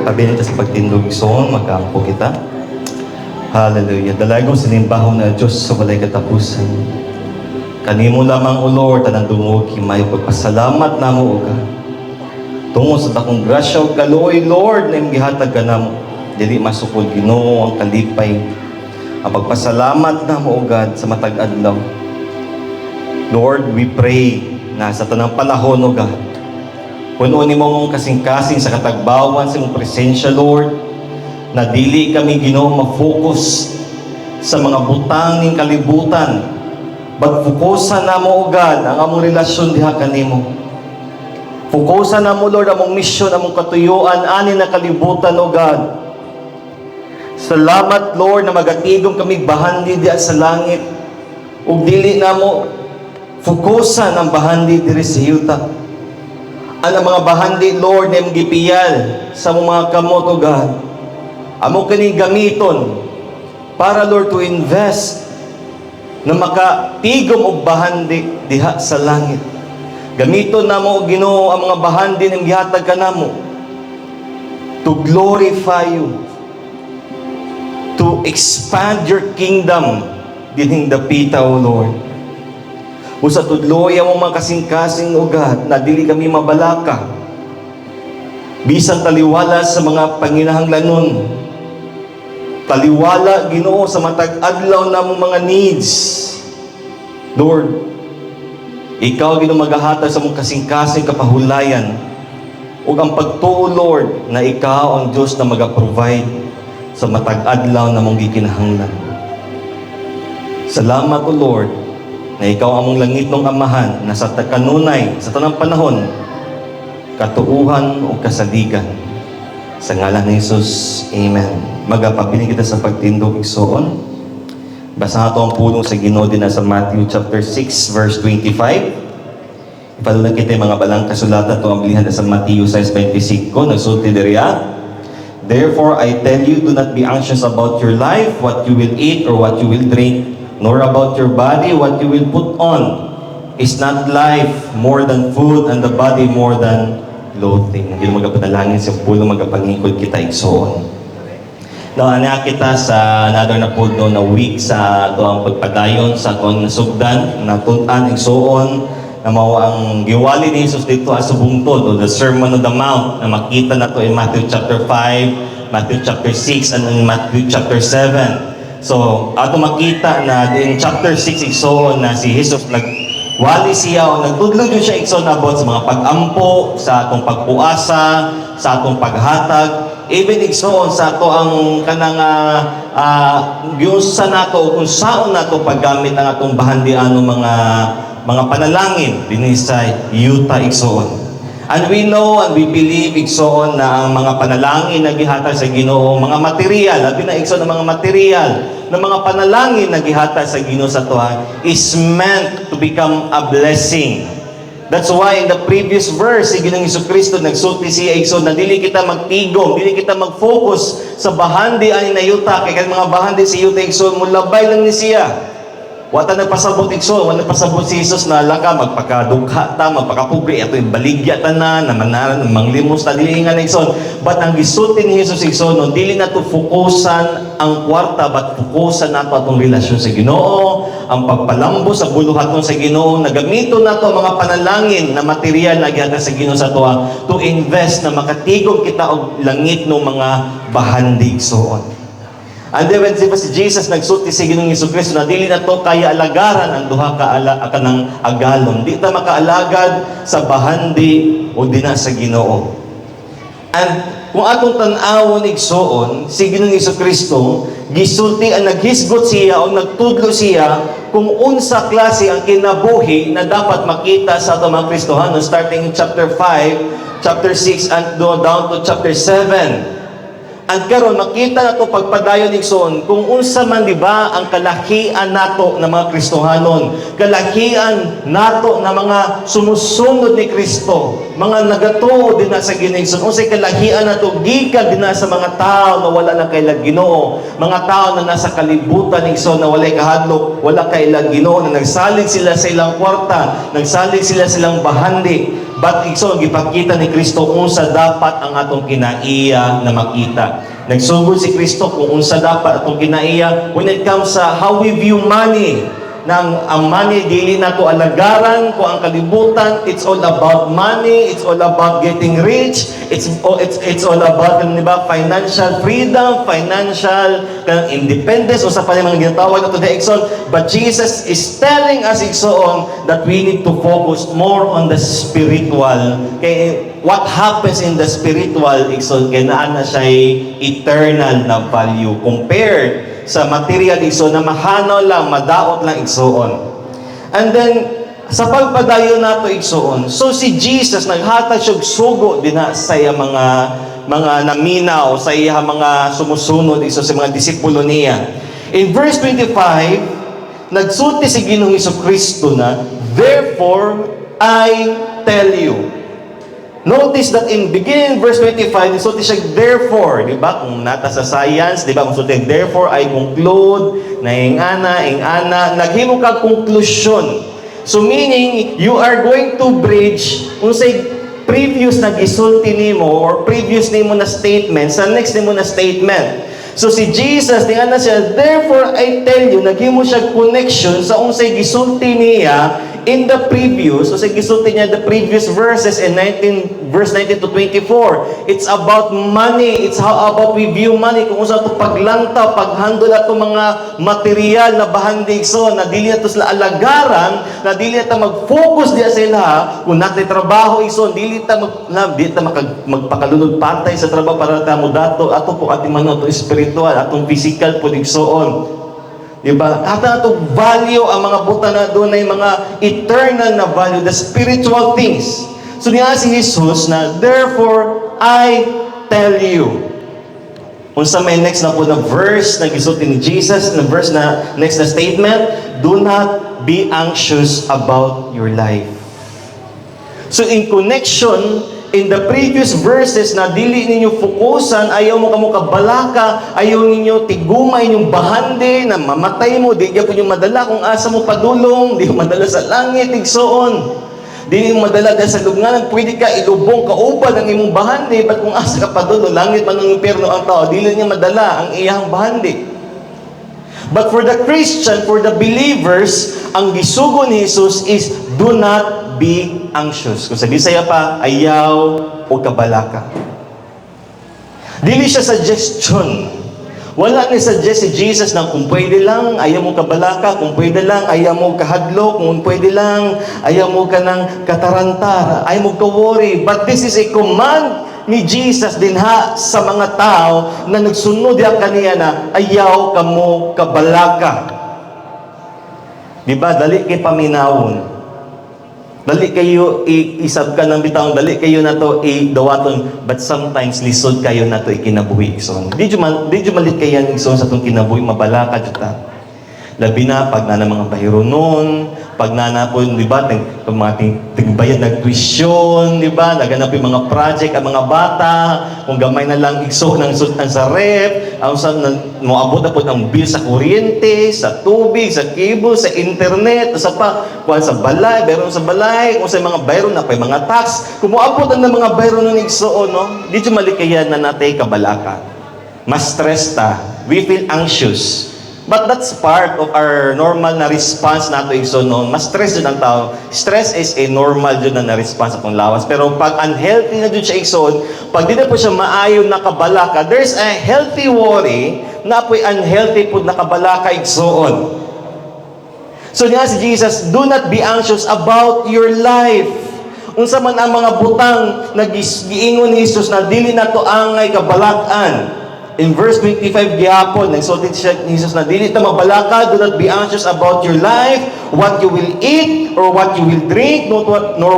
Pabilin ta sa pagtindog igsoon, magkaampo kita. Hallelujah. Dalago sa nimbahon na Diyos sa walay katapusan. Kanimo lamang, O Lord, tanang dungog, himay pagpasalamat namo, O God. Tungo sa takong grasya o kaluoy, Lord, na imgihatag ka namo. Dili masukol Ginoo ang kalipay. Ang pagpasalamat namo, O God, sa matag adlaw. Lord, we pray na sa tanang panahon, O God, puno ni mong kasing-kasing sa katagbawan sa mong presensya, Lord, na dili kami Ginoo mag-focus sa mga butang ng kalibutan, but fokusan na mo, O God, ang among relasyon diha kanimo. Fokusan na mo, Lord, among mission, among katuyuan, ani na kalibutan, O God. Salamat, Lord, na magatigom kami bahandi diha sa langit. Ug dili na mo fokusan ang bahandi diri sa yuta. Ang mga bahandi, Lord, na gipiyal sa mga kamot, O God. Amo kani gamiton para, Lord, to invest na makatigom og bahandi diha sa langit. Gamiton namo, Ginoo, ang mga bahandi na gihatag kanamo to glorify you, to expand your kingdom dinhing dapita, O Lord. Usa tudloy ang mga kasing-kasing, O God, na dili kami mabalaka bisan taliwala sa mga panginahanglanon. Taliwala, Ginoo, sa matag adlaw namong mga needs. Lord, ikaw Ginoo maghahatag sa mong kasing-kasing kapahulayan ug ang pagtuo, Lord, na ikaw ang Diyos na mag-provide sa matag adlaw namong gikinahanglan. Salamat, O Lord, na ikaw among langit ng amahan na sa kanunay sa tanang panahon katuuhan o kasaligan. Sa ngalan ni Jesus, Amen. Magapabilin kita sa pagtindog igsoon. Basa nato ang pulong sa Ginoo din sa Matthew chapter 6 verse 25. Ipadulan kita yung mga balang kasulatan to ang bilihan sa Matthew 6:25. Nagsulti diriya, "Therefore I tell you, do not be anxious about your life, what you will eat or what you will drink, nor about your body, what you will put on. Is not life more than food, and the body more than clothing?" Hindi magapanalangin sa pulo magapangingkod kita igsoon. Naana kita sa another na po na week sa tuang pagpadayon sa tuang nasugdan na tunan igsoon na mao ang giwali ni Jesus dito sa bungtod o the Sermon on the Mount na makita na to in Matthew chapter 5, Matthew chapter 6, and in Matthew chapter 7. So, ato makita na in chapter 6 igsoon na si Jesus nagwali siya o nagtudlo yun siya igsoon about sa mga pag-ampo, sa atong pagpuasa, sa atong paghatag, even igsoon sa ato ang kanang giunsa nato kung saon nato paggamit ang atong bahandiano mga panalangin dinhi sa yuta igsoon. And we know and we believe igsoon na ang mga panalangin na gihatag sa Ginoo, mga material, labi na igsoon ang mga material na mga panalangin na gihatag sa Ginoo sa tuwa is meant to become a blessing. That's why in the previous verse, si Ginoong Jesucristo nagsulti siya igsoon na dili kita magtigom, dili kita mag-focus sa bahandi ani na yuta, kay kan mga bahandi si yuta igsoon mo labay lang ni siya. Wata nagpasabot igsoon, wala nagpasabot si Jesus na laka magpakadugha ta, magpakapugri ato yung baligya tanan, namanaran manglimos ta dili nga igsoon. But ang gisulti ni Jesus igsoon, no, dili na to fokusan ang kwarta, but fokusan nato atong relasyon sa Ginoo, ang pagpalambo sa buluhaton sa Ginoo, nagamito nato mga panalangin na material na gihatag sa Ginoo sa tuwa to invest na makatigom kita og langit no mga bahandi igsoon. And then when si Jesus nagsulti si Ginoong Jesucristo na dili na to kaya alagaran ang duha ka kanang agalon. Di ta makaalagad sa bahandi o dina sa Ginoo. And kung atong tan-awon igsoon, si Ginoong Jesucristo gisulti ang naghisgot siya o nagtudlo siya kung unsa klase ang kinabuhi na dapat makita sa atong mga Kristohano starting in chapter 5, chapter 6 and down to chapter 7. Ang karon makita nato pagpadayon igsoon kung unsa man di ba ang kalahian nato na mga Kristohanon, kalahian nato na mga sumusunod ni Kristo, mga nagatuo din na sa Ginoo. Unsay kalahian nato gikan din na sa mga tao na wala na kay Ginoo, mga tao na nasa kalibutan igsoon na walay kahadlok, wala kay Ginoo, na nagsalig sila sa ilang kwarta, nagsalig sila sa ilang bahandi. But igsoon gipakita ni Kristo unsa dapat ang atong kinaiya na makita. Nagsugod si Kristo kung unsa dapat atong kinaiya when it comes sa how we view money. Nang ang money dili nato alagaran ko ang kalibutan. It's all about money, it's all about getting rich, it's all about diba, financial freedom, financial independence, usa pa mga ginatawag nato the igsoon. But Jesus is telling us igsoon that we need to focus more on the spiritual. Kay what happens in the spiritual igsoon kay naa na siya eternal na value compared sa material igsoon na mahanaw lang, madaot lang igsoon. And then, sa pagpadayon nato igsoon, so si Jesus naghatag siya sugo din sa iya mga naminaw, sa iya mga sumusunod igsoon sa mga disipulo niya. In verse 25, nagsulti si Ginoong Jesucristo na, "Therefore, I tell you." Notice that in beginning verse 25, nagsulti siya, "Therefore," di ba? Kung nata sa science, di ba? Kung sulti, "Therefore, I conclude," na ingana, naghimo ka conclusion. So meaning, you are going to bridge, kung say, previous na gisulti nimo or previous nimo na statement, sa next nimo na statement. So si Jesus, tingnan na siya, "Therefore, I tell you," naghimo siya connection sa unsay gisulti niya in the previous, so gisulti niya the previous verses in verse 19 to 24. It's about money. It's how about we view money. Kung usa to paglantaw, paghandol ato mga material na bahandig so na dili ato sila alagaran, na dili ta mag-focus diya sila kung natay trabaho iso, dili ta magpakalunod patay sa trabaho para ta mo dato ato po ating mga spiritual, atong physical po igsoon. Diba? Ata ito value ang mga buta na doon ay mga eternal na value, the spiritual things. So niya si Jesus na, "Therefore, I tell you." Unsa may next na po na verse na gisulti ni Jesus, na verse na next na statement, "Do not be anxious about your life." So in connection, in the previous verses na dili ninyo fokusan, ayaw mo kamo kabalaka, ayaw ninyo tigumay inyong bahande na mamatay mo, di po yung madala kung asa mo padulong, di mo madala sa langit, igsoon. Di mo madala sa lugnanan, pwede ka ilubong kauban ang imong bahande, but kung asa ka padulong, langit man ng impyerno ang tao, dili niya madala ang iyang bahande. But for the Christian, for the believers, ang gisugo ni Jesus is, "Do not be anxious." Kung sa Bisaya pa, ayaw o kabalaka. Dili siya suggestion. Wala ni suggest si Jesus na kung pwede lang, ayaw mo kabalaka, kung pwede lang, ayaw mo kahadlo, kung pwede lang, ayaw mo ka ng katarantara, ayaw mo ka-worry. But this is a command ni Jesus din sa mga tao na nagsunod ya kaniya na ayaw kamo kabalaka. Diba? Dali kay paminawon. Dali kayo isab ka ng bitawon, dali kayo na to dawaton, but sometimes lisod kayo na to ikinabuhi igsoon. Di malit kayan igsoon sa itong kinabuhi, mabalaka juta. Labi na pag na mga bahiro noon, pag na po, di ba, mga tigbayad ng tuition, di ba, naganap yung mga project ang mga bata, kung gamay na lang igso ng sultan sa rep, ang moabot na po ng bill sa kuryente, sa tubig, sa cable, sa internet, sa sa balay, bayron sa balay, kung sa mga bayron na pa mga tax, kung moabot na mga bayron ng igso, no, di malikayan na natay kabalaka. Mas stress ta, we feel anxious. But that's part of our normal na response nato igsoon no. Mas stress yun ang tao. Stress is a normal yun na response atong lawas. Pero pag unhealthy na yun siya igsoon, pag di na po siya maayon na kabalaka, there's a healthy worry na po'y unhealthy po na kabalaka igsoon. So niya si Jesus, "Do not be anxious about your life." Unsa man ang mga butang na giingon ni Jesus na dili nato angay kabalakan. In verse 25 gihapon, nagsulti siya ni Jesus na dili ta mabalaka, "Do not be anxious about your life, what you will eat or what you will drink, nor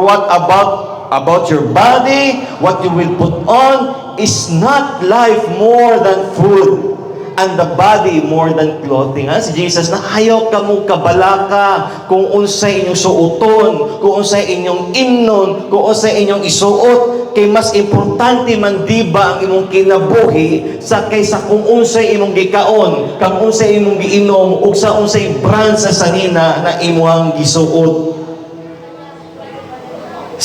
what about your body, what you will put on. Is not life more than food, and the body more than clothing?" Si Jesus na ayaw ka mo kabalaka kung unsay inyong suoton, kung unsay inyong imnon, kung unsay inyong isuot. Kay mas importante man diba ang imong kinabuhi sa kaysa kung unsay imong gikaon, kang unsay imong giinom, ug sa unsay brand sa sanina na imong gisuot.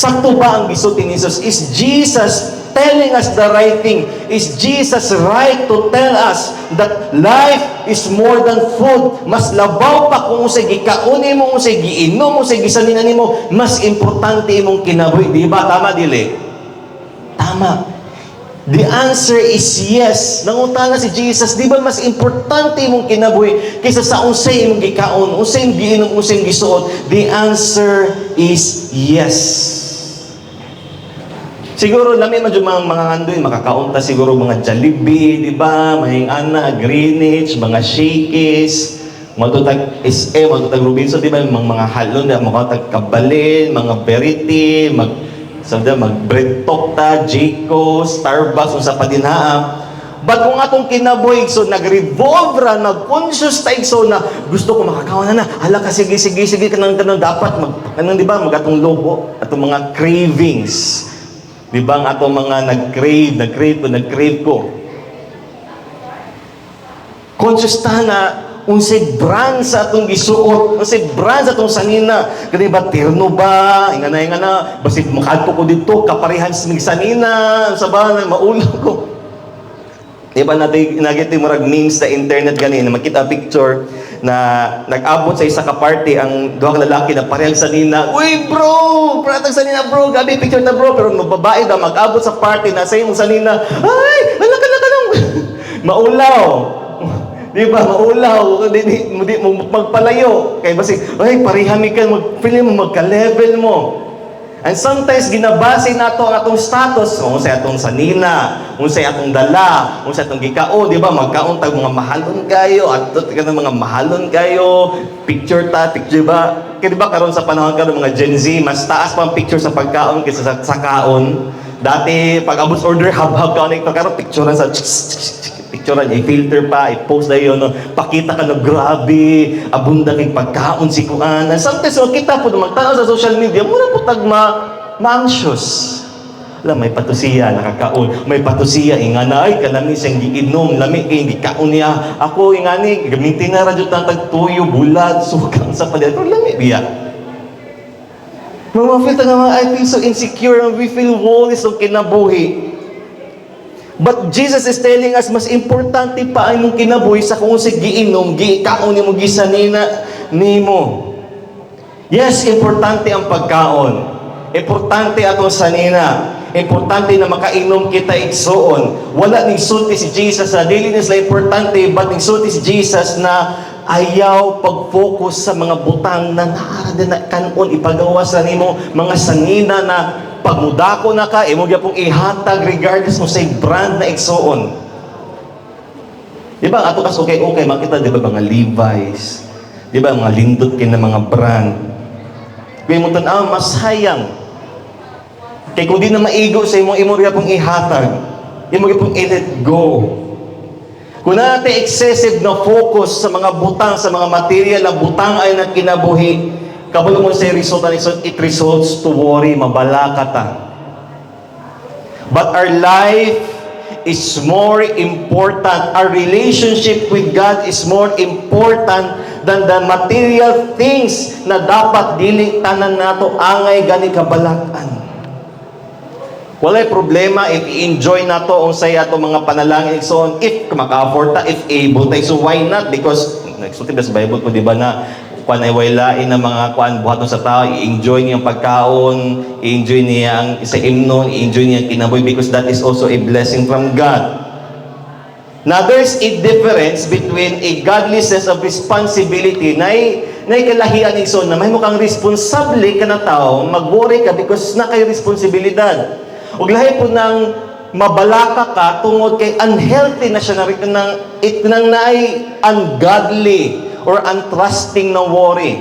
Sakto ba ang gisulti ni Jesus? Is Jesus telling us the right thing? Is Jesus right to tell us that life is more than food? Mas labaw pa kung usay gikauni mo, usay giinom mo, usay gisalina nimo, mas importante imong kinabuhi. Di ba? Tama, dili? Tama. The answer is yes. Nangutana si Jesus, di ba mas importante imong kinabuhi kaysa sa unsay imong gikaon, unsay imong giinom, unsay imong gisuot? The answer is yes. Siguro lami man yung mga handoy, makakaunta siguro mga Jollibee, di ba? Mahing ana, Greenwich, mga Shakey's, matutag SM, matutag Robinson, di ba? Mga halon, mga Kabalin, mga Verity, mag-bread talk ta, Jayco, Starbucks, unsa pa din ha. But kung atong kinabuhi, so nag-revolve ra, nag-conscious tayo, so na gusto ko makakawan na, hala ka, sige, kanang dapat, di ba, mag-atong lobo, atong mga cravings. Di ba, ang atong mga nag-crave ko. Conscious ta na, unsay brand sa atong gisuot, unsay brand sa atong sanina. Kani ba terno ba? Ingana, basit makadto ko dito, kaparehan sa mig sanina, sa ba maulang ko. Di ba nagiti murag memes sa internet gani na makita picture na nag-abot sa isa ka party ang duha ka lalaki na parehang sanina. Uy bro, paratang sanina bro, gabi picture na bro, pero no babae daw mag-abot sa party na sa imong sanina. Ay, lalaka lang. Maulaw. Di ba, maulaw, di mo magpalayo. Kaya basi, ay, parihami ka, mag-feel mo, magka-level mo. And sometimes, ginabase nato ang atong status. Kung sa atong sanina, kung sa atong dala, kung sa atong gikao, di ba, magkauntag mga mahalon kayo, at ka ng mga mahalon kayo, picture, ba? Kaya di ba, karon sa panahon karon mga Gen Z, mas taas pa ang picture sa pagkaon kaysa sa kaon. Dati, pag abos order, hab-hab ka na ito, karon picturean sa picturean, i-filter pa, i-post na yun, no? Pakita ka na grabe, abunda kay pagkaon si Kuan. And sometimes, kita po, magtanaw sa social media, muna po ma-anxious. Alam, may patusiya, nakakaon. May patusiya, ingana, ay, kalami siyang giinom, lami, kaya hindi kaon niya. Ako, ingani, gamitin na radyo tagtuyo, bulat, sukang sa palit. Pero lami, biya. Mga feel nga, I feel so insecure, and we feel worthless of kinabuhi. But Jesus is telling us, mas importante pa ang imong kinabuhi sa kung sa giinom, giikaon nimo, gisanina nimo. Yes, importante ang pagkaon. Importante atong sanina. Importante na makainom kita igsoon. Wala ning sulti si Jesus na dili nila importante, but ning sulti si Jesus na ayaw pag-focus sa mga butang na naara na kanon ipagawas sa nimo, mga sanina na pagmudako na ka, imo gyapong ihatag regardless mo sa brand na igsoon. Di ba, ato kas okay, makita, di ba, mga Levi's, di ba, mga lindot kin na mga brand. Kaya mo tan, mas hayang. Kaya kung di na maigo sa imo gyapong ihatag, imo gyapong i-let go. Kung natin excessive na focus sa mga butang, sa mga material na butang ay na kinabuhi, kabalo mo sa result, it results to worry, mabalaka ta. But our life is more important. Our relationship with God is more important than the material things na dapat dili tanan nato angay gani kabalakan. Walay problema if i-enjoy nato unsay ato mga panalangin so on, if maka-afford ta, if able ta, so why not? Because nagsulti sa Bible ko, di ba, na kuan ay waylain na mga kuan buhaton sa tao, i-enjoy niya ang pagkaon, i-enjoy niya ang sa imnon, i-enjoy niya ang kinabuhi, because that is also a blessing from God. Now, there's a difference between a godly sense of responsibility na kalahian ng so na may mukhang responsable ka na tao, mag-worry ka because na kayo responsibilidad. Ug lahi po ng mabalaka ka tungod kay unhealthy na siya nang naay ungodly or untrusting na worry.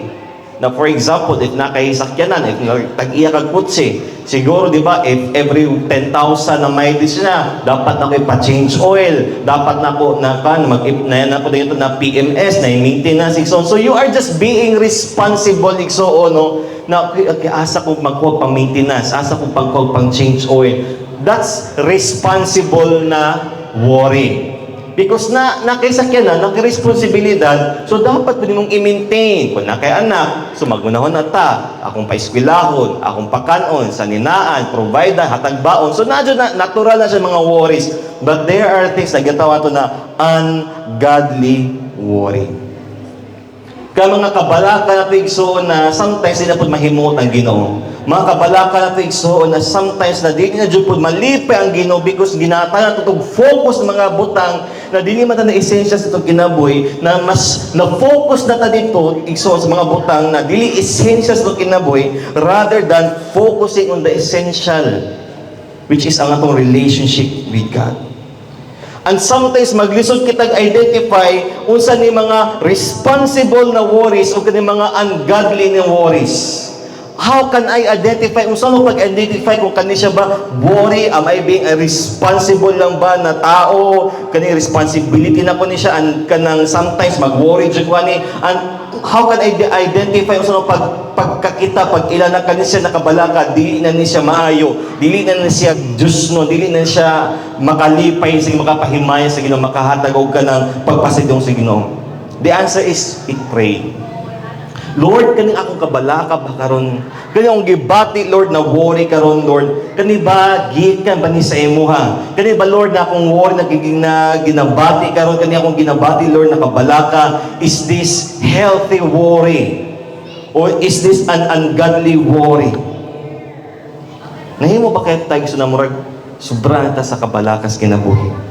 Na for example, if nakaisakyanan, if tag-iya kag kutsi, siguro, di ba, if every 10,000 na mileage na, dapat na ko ipa-change oil, dapat na ko na dito na PMS, na maintenance, so you are just being responsible, no? Na, okay, asa ko magkuha pang maintenance, asa ko pang change oil. That's responsible na worry. Because nakisakyan na, nakiresponsibilidad, so dapat pwede mong i-maintain. Kung nakay anak, so magunahon na ta, akong paiskwilahon, akong pakanon, saninaan, provide, hatagbaon. So natural na siya mga worries. But there are things na gitawa to na ungodly worry. Kaya mga kabalaka na tigsoon na sometimes hindi na po mahimot ang Ginoo. Mga kabalaka na tigsoon na sometimes na di na dyan po malipe ang Ginoo because ginata na tutog focus ng mga butang na di naman na essentials ito kinabuhi na mas na-focus na ta dito igsoon sa mga butang na dili essentials ito kinabuhi rather than focusing on the essential which is ang atong relationship with God. And sometimes maglisod kitag identify unsa ni mga responsible na worries o kani mga ungodly na worries. How can I identify? Unsa mo pag-identify kung kani siya ba worry? Am I being a responsible lang ba na tao? Kani responsibility na ko ni siya and kanang sometimes mag-worry jud ko ani. And how can I identify unsa mo pagkakita pag ilan na kani siya nakabalaka, dili na ni siya maayo, dili na ni siya Diyos no, dili na siya makalipay sig makapahimay sa Ginoo, makahatag og kanang pagpasidong sa Ginoo. The answer is pray. Lord, kani akong kabalaka ba karon? Kani akong gibati, Lord, na worry karon, Lord. Kani ba gikan ba ni sa imuha? Kani ba, Lord, na akong worry na ginabati karon? Kani akong ginabati, Lord, na kabalaka? Is this healthy worry? Or is this an ungodly worry? Nahimo ba kayo tayo na murag sobra ta sa kabalakas kinabuhi?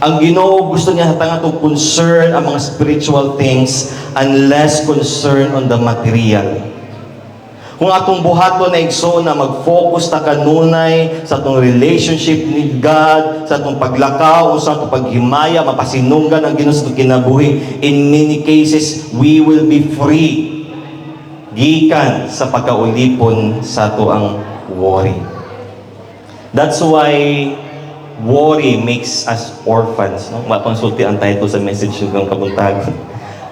Ang Ginoo gusto niya hatang atong concern ang mga spiritual things and less concern on the material. Kung atong buhaton na igsoon na mag-focus ta kanunay sa atong relationship with God, sa atong paglakaw, sa atong paghimaya, mapasinunggan ang Ginoo sa atong kinabuhi, in many cases, we will be free gikan sa pagkaulipon sa ato ang worry. That's why worry makes us orphans. No? Makonsulti ang title sa message ng kabuntag.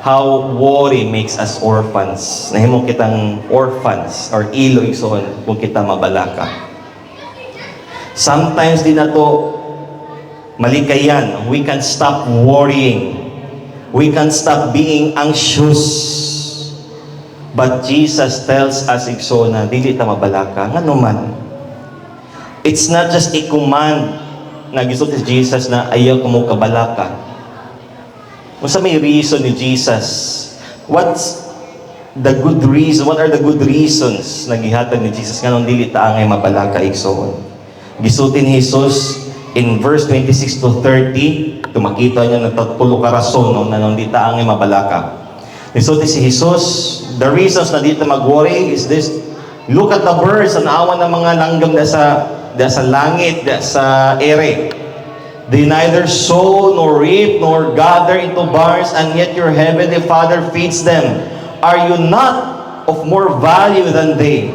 How worry makes us orphans. Nahimo kitang orphans or ilo igsoon kung kita mabalaka. Sometimes din na to malikayan. We can stop worrying. We can stop being anxious. But Jesus tells us igsoon na dili ta mabalaka. Ngano man. It's not just a command na gisot ni Jesus na ayaw ko mo kabalaka. Unsa may reason ni Jesus? What's the good reason? What are the good reasons na gihatag ni Jesus nganong dili ta angay mabalaka igsoon? Gisutin ni Jesus in verse 26 to 30, tumakita niya na tulo ka rason no, na nang di ta angay mabalaka. Gisutin si Jesus, the reasons na di ta mag-worry is this: look at the birds, ang awan ng mga langgam sa langit, sa ere. They neither sow, nor reap, nor gather into barns, and yet your heavenly Father feeds them. Are you not of more value than they?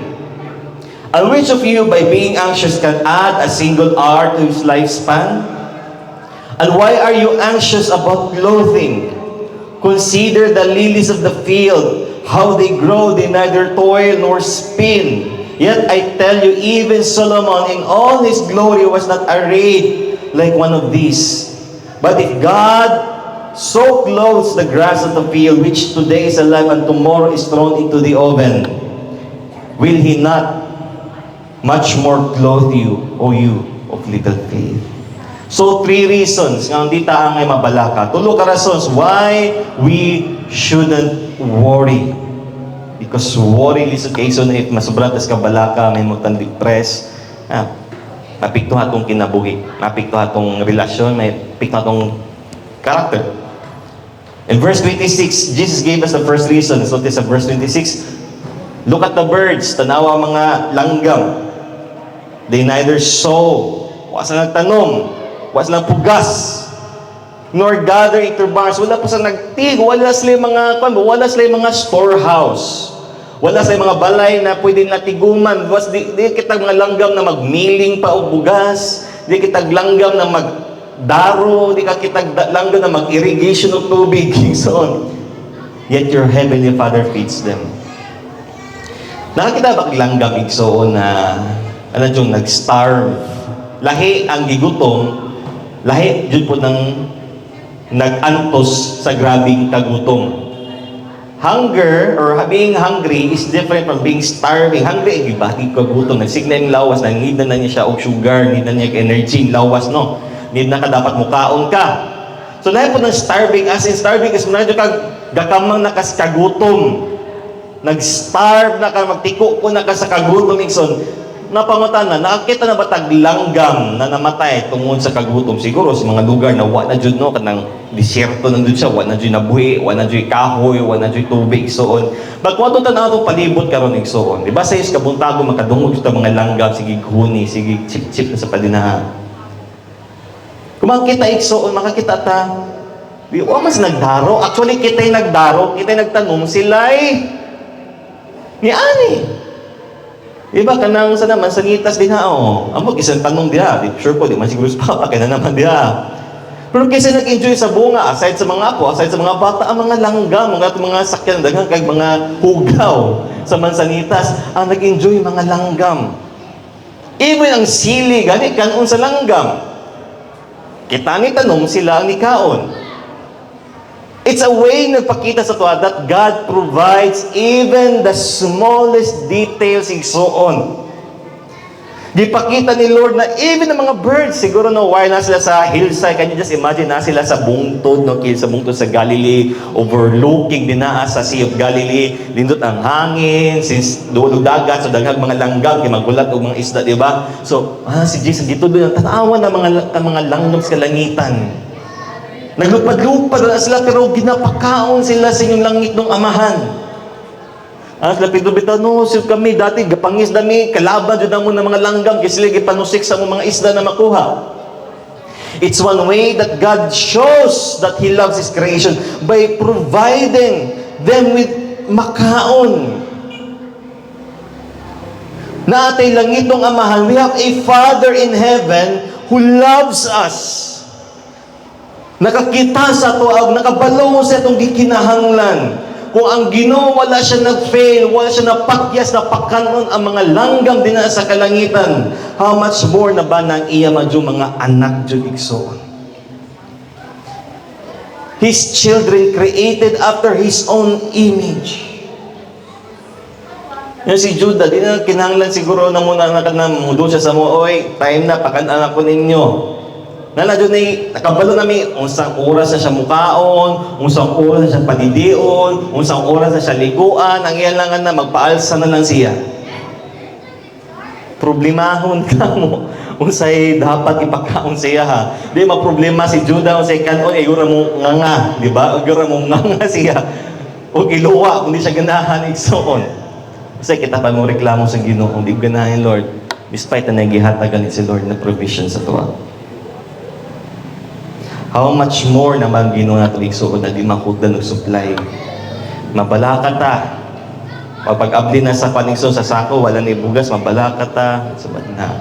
And which of you, by being anxious, can add a single hour to his lifespan? And why are you anxious about clothing? Consider the lilies of the field, how they grow, they neither toil nor spin. Yet I tell you, even Solomon in all his glory was not arrayed like one of these. But if God so clothes the grass of the field, which today is alive and tomorrow is thrown into the oven, will He not much more clothe you, O you of little faith? So, 3 reasons nga hindi ta angay mabalaka. Tulo ka reasons why we shouldn't worry. Because worry lisod kay so if masubra tas kabalaka, may mo tan depress, mapikto atong kinabuhi, mapikto atong relasyon, may pikto atong character. In verse 26, Jesus gave us the first reason. So this is verse 26. Look at the birds, tanawa mga langgam. They neither sow, wa sa nagtanom, wa sa nagpugas, nor gather into barns. Wala po sa nagtig, wala sila mga storehouse. Wala sa mga balay na pwede natiguman. Di kitag mga langgam na magmiling pa o bugas. Di kitag langgam na magdaro. Di kitag langgam na mag-irrigation of tubig. So on. Yet your heavenly Father feeds them. Nakakita ba langgam igsoon na nag-starve? Lahi ang gigutom, lahi jud po ng nag-antos sa grabing kagutom. Hunger or being hungry is different from being starving. Hungry, ay gibati ka gutom. Nagsigna yung lawas, nangid na niya siya og sugar, need na niya energy, lawas, no? Need na ka, dapat mukaon ka. So, lahat po ng starving, as in starving is muna ka gakamang nakas kagutom. Nag-starve na ka, magtiko po na ka sa kagutom, ikson. Napangutan na, nakakita na ba taglanggam na namatay tungod sa kagutom? Siguro sa mga lugar na wa na dyan, no? Kanang disyerto nandun siya, wa na dyan nabuhi, wa na dyan kahoy, wa na dyan tubig, soon. Bagwato ta na itong palibot karon igsoon. Di ba sa is kabuntago, makadungog sa mga langgam, sige huni, sige chip-chip na sa padinahan. Kung makikita igsoon, makakita ta, di wa mas nagdaro. Actually, kita'y nagdaro, kita'y nagtanong, sila'y ni ani. Iba ka nang sa naman, sa ngitas din ha, oh. Amog, isang tanong diha. Sure po, di man siguro sa papa, kaya na naman diha. Pero kasi nag-enjoy sa bunga, aside sa mga apo, aside sa mga bata, ang mga langgam, mga sakyan, daghang kag mga hugaw sa mansanitas, ang nag-enjoy mga langgam. Even ang sili, gani kanon sa langgam. Kita ni tanong sila ang nikaon. It's a way nagpakita sa tuwa that God provides even the smallest details igsoon. Gipakita ni Lord na even the mga birds, siguro no, while na sila sa hillside, can you just imagine na sila sa bungtod, no, sa bungtod sa Galilee, overlooking din na sa Sea of Galilee, lindot ang hangin, since dulo dagat, so daghang mga langgam, kay magulat o mga isda, di ba? So, si Jesus, dito doon, tanawan na mga langgam sa kalangitan. Naglupad-lupad na sila, pero ginapakaon sila sa inyong langit ng amahan. Sila Pedro Bitano, kami dati, gapangis dami, kalaban dyan mo ng mga langgam, kasi sila gipanusik sa mga isda na makuha. It's one way that God shows that He loves His creation by providing them with makaon. Na atay langit ng amahan, we have a Father in heaven who loves us. Nakakita sa tuag, nakabalo sa itong gikinahanglan. Kung ang Ginoo wala siya nag-fail, wala siya napakyas, napakanon ang mga langgam din na sa kalangitan, how much more na ba nang iya madyo mga anak dyo igsoon? His children created after His own image. Yung si Judah, di na kinahanglan siguro na muna mudo siya sa mo, oy, time na, pakan-anak ko ninyo. Naladyo na nakabalo namin, unsang oras na siya mukaon, unsang oras na siya padidion, unsang oras na siya liguan, ang iyalangan na magpaalsa na lang siya. Problemahon ka mo, unsay dapat ipakaon siya ha. Di maproblema si Judah, unsay kanon, igura mo nganga, di ba? Igura mo nganga siya. O iluwa, kung di siya ganahan, igsoon. Kasi kita pa mo reklamo sa Ginoo, kung di ganahan, Lord, despite na nagihatagan si Lord na provision sa tuwa. How much more naman Ginoo nato igsuon na di makudan og supply. Mabalaka ta. Pag-abli na sa paningson sa sako, wala ni bugas, mabalaka ta sa na.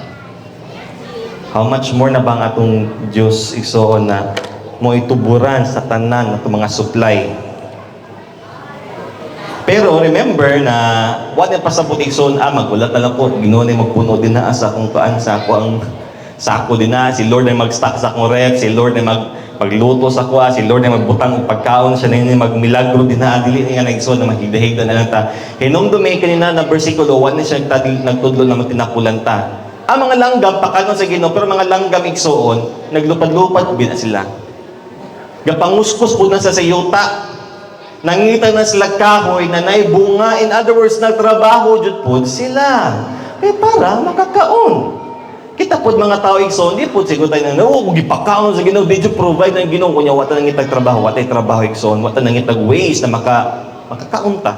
How much more na bang atong Dios igsuon na mo ituburan sa tanan natong mga supply. Pero remember na what yung pasabot igsoon, magulat na lang po, Ginoo na magpuno din na sa akong kaan, sa ako ang sako din na, si Lord na mag-stock sa akong rep, si Lord na pagluto sa kuha, si Lord na magbutang og pagkaon, siya na magmilagro din na, dili nga nagsuon na maghigdahigda na lang ta. Hinumdumi kanina na versikulo 1 na siya nagtudlo na magtinapulan ta. Ang mga langgam, pakanon sa Ginoo, pero mga langgam igsoon, naglupad-lupad, bina sila. Gapanguskos po na sa sayuta, nangita na sila kahoy na naibunga, in other words, nagtrabaho, jud po sila. Kaya para makakaon. Kita po mga tao igsoon, di po siguro tayo na, gipakaon sa Ginoo, di provide ng Ginoo, kunya wata nang itag trabaho, wata trabaho igsoon, wata nang itag ways na makakaunta.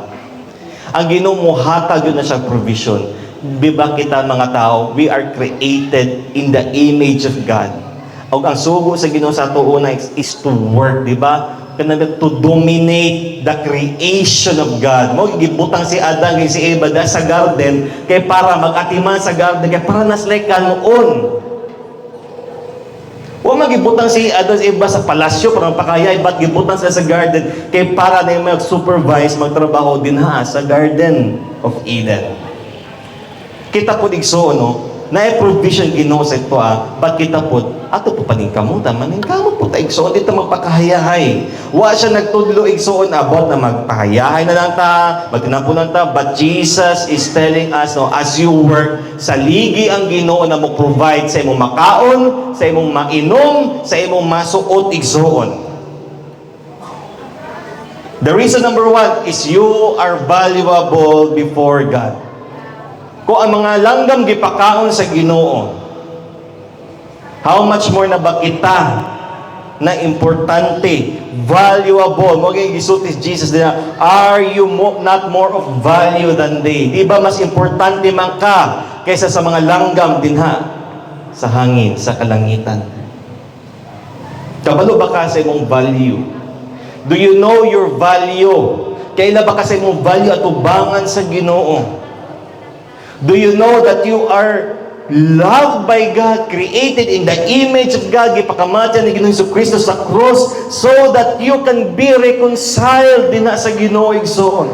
Ang Ginoo mo hatag yun na siya provision. Diba kita mga tao, we are created in the image of God. O ang sugo sa Ginoo sa tuuna is to work, di ba? To dominate the creation of God. Mo gibutang si Adan kay si Eva sa garden kay para mag-atiman sa garden kay para naslay kanon. Wa magibutang si Adan si Eva sa palasyo para magpakayay, but gibutang sila sa garden kay para na mag-supervise, magtrabaho din sa Garden of Eden. Kita po igsoon, no? Na provision Ginoo sa ito, but kita po ato po paningkamutan, maningkamot po ta igsoon, dito magpakahayahay. Wa siya nagtudlo igsoon about na magpahayahay na lang ta, magtinampunan ta, but Jesus is telling us, no, as you work, saligi ang Ginoo na mo provide sa imong makaon, sa imong mainom, sa imong masuot igsoon. The reason number one is you are valuable before God. Kung ang mga langgam gipakaon sa Ginoo, how much more na ba kita na importante, valuable? Mo kay gisulti Jesus nila, are you not more of value than they? Di ba mas importante man ka kaysa sa mga langgam dinha sa hangin, sa kalangitan? Kabalo ba ka sa imong value? Do you know your value? Kailan ba ka sa imong value at ubangan sa Ginoo? Do you know that you are loved by God, created in the image of God, gipakamatyan ni Ginoong Kristo sa cross, so that you can be reconciled din sa Ginoo igsoon.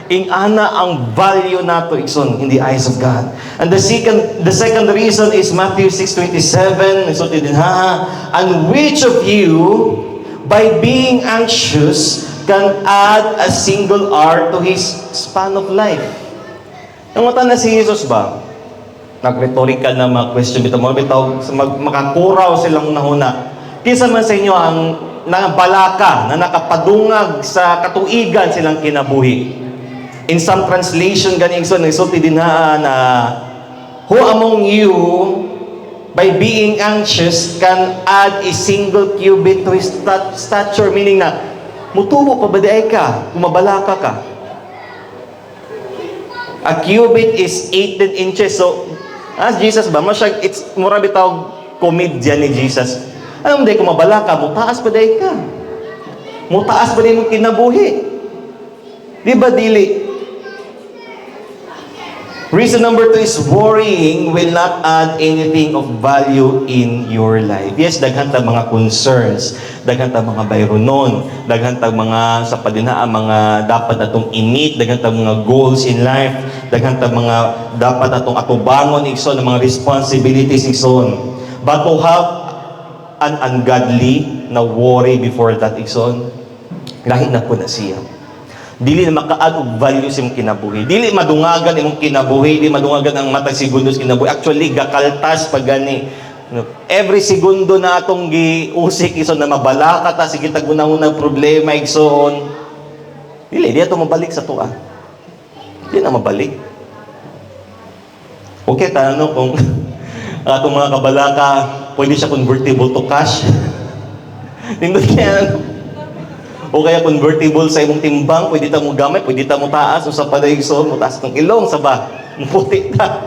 Ing-ana ang value nato igsoon in the eyes of God. And the second reason is Matthew 6:27, so din ha, and which of you, by being anxious, can add a single hour to his span of life? Nangutan na si Jesus ba? Nag-rhetorical na mga question bitaw mo bitaw makakuraw silang nahuna. Kinsa man sa inyo ang balaka na nakapadungag sa katuigan silang kinabuhi. In some translation ganing so nagsulti din na who among you by being anxious can add a single cubit to his stature, meaning na mutubo pa ba di ay ka kung mabalaka ka? A cubit is 18 inches. So, as Jesus ba, it's mura bitaw komedya ni Jesus. Alam mo, kung mabala ka, mutaas pa dahi ka. Mutaas pa dahi mong kinabuhi. Di ba, dili? Reason number 2 is worrying will not add anything of value in your life. Yes, daghan ta mga concerns, daghan ta mga bayronon, daghan ta mga sa padinaan mga dapat atong i-meet, daghan ta mga goals in life, daghan ta mga dapat atong atubangon igsoon mga responsibilities igsoon. But to have an ungodly na worry before that igsoon, lahi na po na siya. Dili na maka-add og value sa imong kinabuhi. Dili madungagan imong kinabuhi, dili madungagan ang matag segundo sa kinabuhi. Actually, gakaltas pag gani. Every segundo na atong giusik ison na mabalaka ta sige tag-unang problema igsoon. Dili ato mabalik sa tuwa. Dili na mabalik. Okay, tanong kung atong mga kabalaka pwede siya convertible to cash. Nindot kaya o kaya convertible sa imong timbang, pwede ta mo gamay, pwede ta mo taas, o sa padaigsoon, mo taas ng ilong, sa ba? Muputi ta.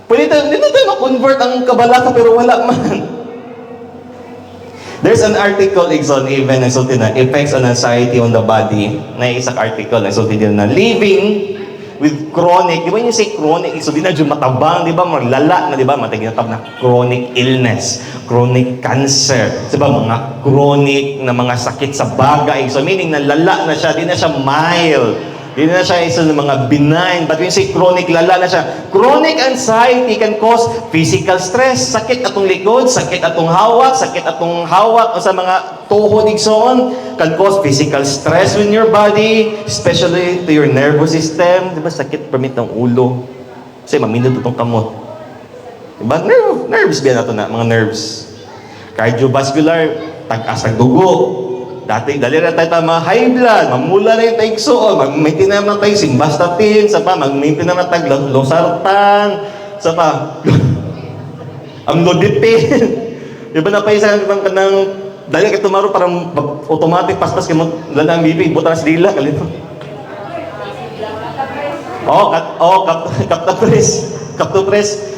Pwede ta, dito tayo ma-convert ang kabalaka, pero wala man. There's an article, Igsoon, even, na effects on anxiety on the body, na isang article, na living with chronic, di ba yung say chronic, so di na dyan matabang, di ba, malala na, di ba, mataginatag na chronic illness, chronic cancer, di ba, mga chronic na mga sakit sa bagay, so meaning na lala na siya, di na siya mild, di na siya isa ng mga benign, but when you say chronic, lala na siya. Chronic anxiety can cause physical stress, sakit atong likod, sakit atong hawak o sa mga tuhod igsoon, can cause physical stress in your body, especially to your nervous system. Di ba sakit permit ng ulo? Kasi mamindot itong kamot. Di ba? Nerves biya nato na, mga nerves. Cardiovascular, tag-asag dugo. Dati, dali na tayo mga high blood, mamula na yung taigsoon, mag-maintain naman tayo simvastatin, sa pa, mag-maintain naman tayo losartan, sa pa, amlodipine. Di ba na pa isa ng dali ka tumaro parang automatic paspas kayo lalang bibi, buta na sa dila, kalito. Kaptopres.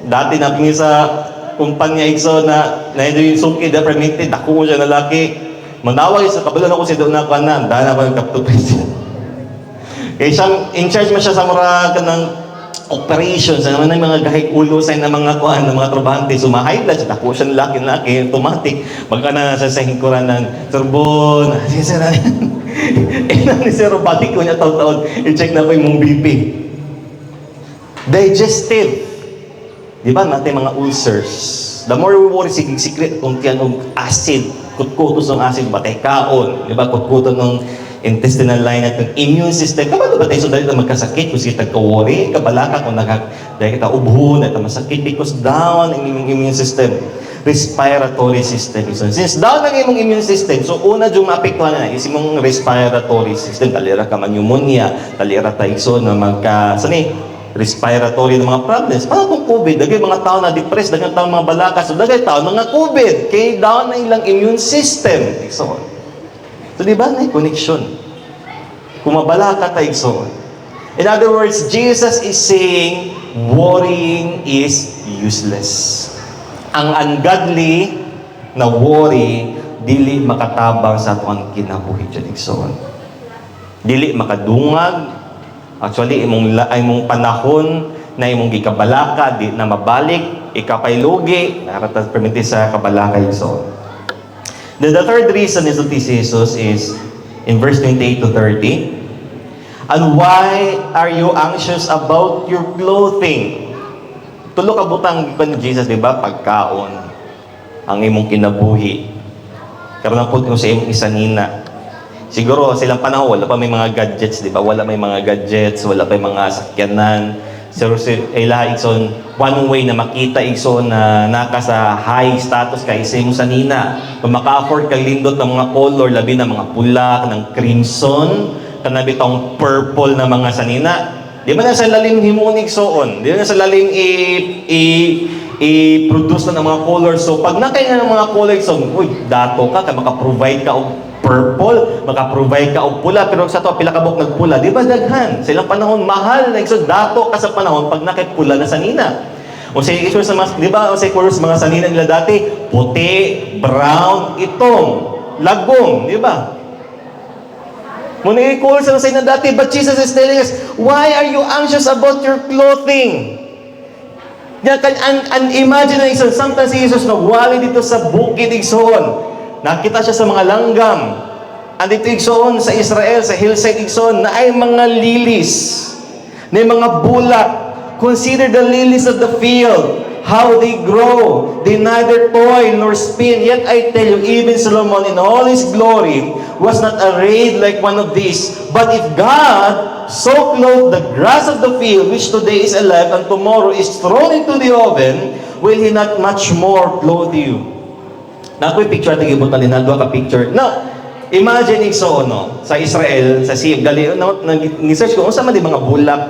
Dati napingi sa kumpanya igso na yung sungki, na permitted, ako mo siya na laki. Manawag sa kabalan ako siya doon na kanan, dahil na ba yung kaptopres. Kaya siyang, in charge man siya sa mga kanang operations, naman ng mga gahig ulo sa ng mga kuhan, ng mga trabahante, sumahid lang siya, ako siya laki, automatic, magka na sa hingkuran ng turbon, sir, ni Sir Robotic ko niya taon-taon, i-check na po yung BP. Digestive. Di ba natin mga ulcers? The more we worry, sige, secret, kung tiyan ng acid, kutkutos ng acid, batay kaon, di ba? Kutkuto ng intestinal line at ng immune system. Kapag ba tayo so dahil magkasakit, kung sige tagka-worry, kabalaka, kung dahil kita ubho, dahil masakit, because down ang immune system. Respiratory system. Since down ang imong immune system, so una yung maapektuhan na is imong respiratory system. Talira ka man pneumonia, talira tayo so na respiratory ng mga problems. Paano kung COVID? Dagay mga tao na depressed, dagay tao mga balakas, so dagay tao mga COVID. Kaya down na ilang immune system. So di ba na connection? Kung mabalaka tayo so. In other words, Jesus is saying, worrying is useless. Ang ungodly na worry, dili makatabang sa atong kinabuhi dyan igsoon. Dili makadungag. Actually, imong panahon na imong gikabalaka, di na mabalik, ikapay lugi, naratas permiti sa kabalaka igsoon. The third reason is that Jesus is in verse 28 to 30. And why are you anxious about your clothing? Tulo ka butang ni Jesus, di ba? Pagkaon, ang imong kinabuhi. Karon po sa imong isanina. Siguro silang panahon, wala pa may mga gadgets, di ba? Wala may mga gadgets, wala pa may mga sakyanan. Pero ilaha igsoon, one way na makita igsoon na naka sa high status kay sa imong sanina. Kung maka-afford kang lindot ng mga color, labi na mga pula, ng crimson, kanabi tong purple na mga sanina. Di ba na sa lalim himunig soon? Di ba na sa lalim i-produce na ng mga colors? So, pag nakaya ng mga colors, so, uy, dato ka, maka-provide ka o purple, maka-provide ka o pula, pero sa to, pila ka buk nagpula. Di ba daghan? Sa ilang panahon, mahal na so, dato ka sa panahon pag nakipula na sanina. O sa isur sa mga, di ba, o sa colors mga sanina nila dati, puti, brown, itong, lagom, di ba? Muna i-call sa na dati, but Jesus is telling us, why are you anxious about your clothing? Imagine na isa, sometimes si Jesus nagwali dito sa bukid igsoon. Nakita siya sa mga langgam. Andito igsoon sa Israel, sa hillside igsoon, na ay mga lilis, na mga bulak. Consider the lilies of the field, how they grow. They neither toil nor spin. Yet I tell you, even Solomon in all his glory was not arrayed like one of these. But if God so clothed the grass of the field, which today is alive and tomorrow is thrown into the oven, will He not much more clothe you? Na ako'y picture, tagibot na linaldo ka picture. Now, imagine igsoon, no, sa Israel, sa Sea of Galilee, nag-research ko, kung saan man di mga bulak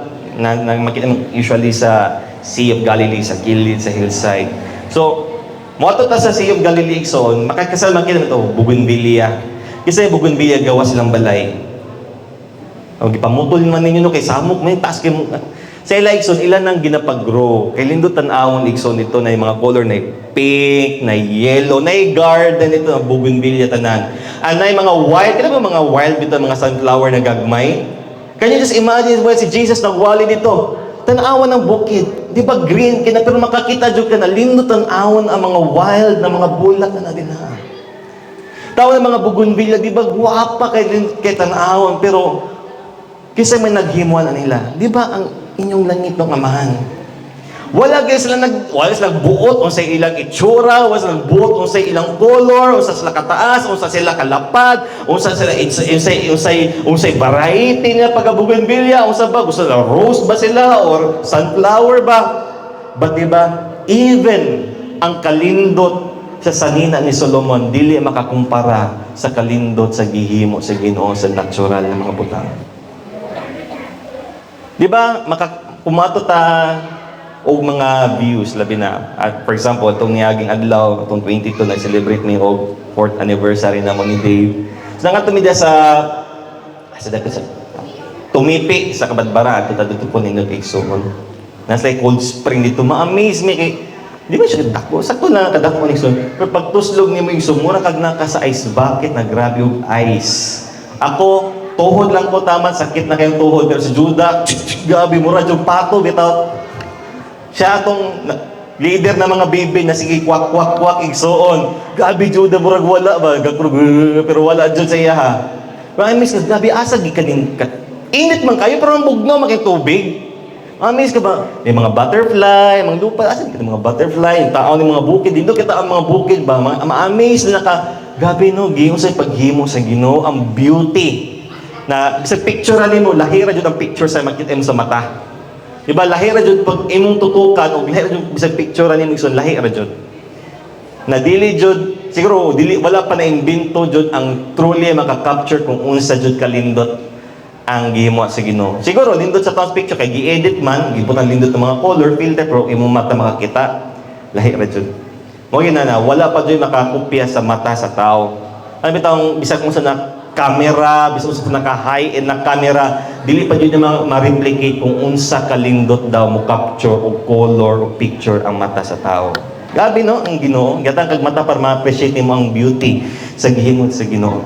na makita usually sa Sea of Galilee, sa gilid, sa hillside. So, moto ta sa Sea of Galilee igsoon, makakasal man kita ito, bougainvillea. Kasi bougainvillea gawa silang balay. O gipamutol man ninyo no kay samok may task mo. Sa ila igsoon ilan nang ginapag-grow. Kay lindot tan-awon igsoon ito na yung mga color na pink, na yellow, na garden ito na bougainvillea tanan. And na mga wild, kaya ba mga wild bitaw mga sunflower na gagmay? Can you just imagine when si Jesus nagwali dito? Tan-awan ng bukid. Di ba green kina pero makakita jud ka na lindot tan-awon ang mga wild na mga bulak na dinha. Tawa ng mga bougainvillea, di ba guwapa kay tan-awon, pero kisa may naghimuan na nila. Di ba ang inyong langit ng amahan? Wala sila nagbuot o sa ilang itsura, wala sila nagbuot o sa ilang color, o sa sila kataas, o sa sila kalapad, o sa sila variety na pagka-bougainvillea, o sa ba, gusto na rose ba sila, or sunflower ba? But di ba, even ang kalindot sa sanina ni Solomon, dili makakumpara sa kalindot sa gihimo sa Ginoo sa natural na mga butang. Di ba, kumato ta o mga views, labi na. At for example, itong niyaging adlaw, itong 22, nag-celebrate ni og 4th anniversary naman ni Dave. So, nga tumida sa tumipi sa Kabadbara, ito dito po ninyo kay Igsoon. Nasa cold spring dito, ma-amaze me kay di ba siya dako? Sakto na kadako ni Igsoon. Pero pag tuslog ni mo Igsoon, mura kag naka sa ice bucket na grabe og ice. Ako, tuhod lang ko tama, sakit na kayong tuhod. Pero si Judah, gabi mura yung pato, bitaw. Siya atong leader na mga bibi na sige kwak Igsoon. Gabi Judah, murag wala ba? Pero wala dyan sa iya ha. Pero I miss, gabi asag ikanin ka. Init man kayo, pero ang bugnaw makitubig. Amaze ka ba? May mga butterfly, mga lupa, asan kita mga butterfly, yung tao ng mga bukid, dito kita ang mga bukid ba? Ma-amaze na gabi no, gihimo sa paghimo sa Ginoo ang beauty. Na sa picture mo, lahira jud ang picture sa makita mo sa mata. Diba, lahira jud pag imong tutukan o lahira jud sa picture nimo igsoon, lahira jud. Na dili jud siguro wala pa na imbento jud ang truly maka-capture kung unsa jud kalindot ang gihimo sa Ginoo. Siguro lindot sa taos picture kay gi-edit man, gibutang lindot ng mga color filter pero imong mata makakita, lahira jud. Mo na wala pa jud makakopya sa mata sa tao. Ano bitawng bisag kung sa camera, bisag sa naka-high-end na camera, dili pa jud na ma-replicate kung unsa kalindot daw mo capture o color o picture ang mata sa tao. Gabi no ang Ginoo, gatang kag mata para ma-appreciate mo ang beauty sa gihimot sa Ginoo.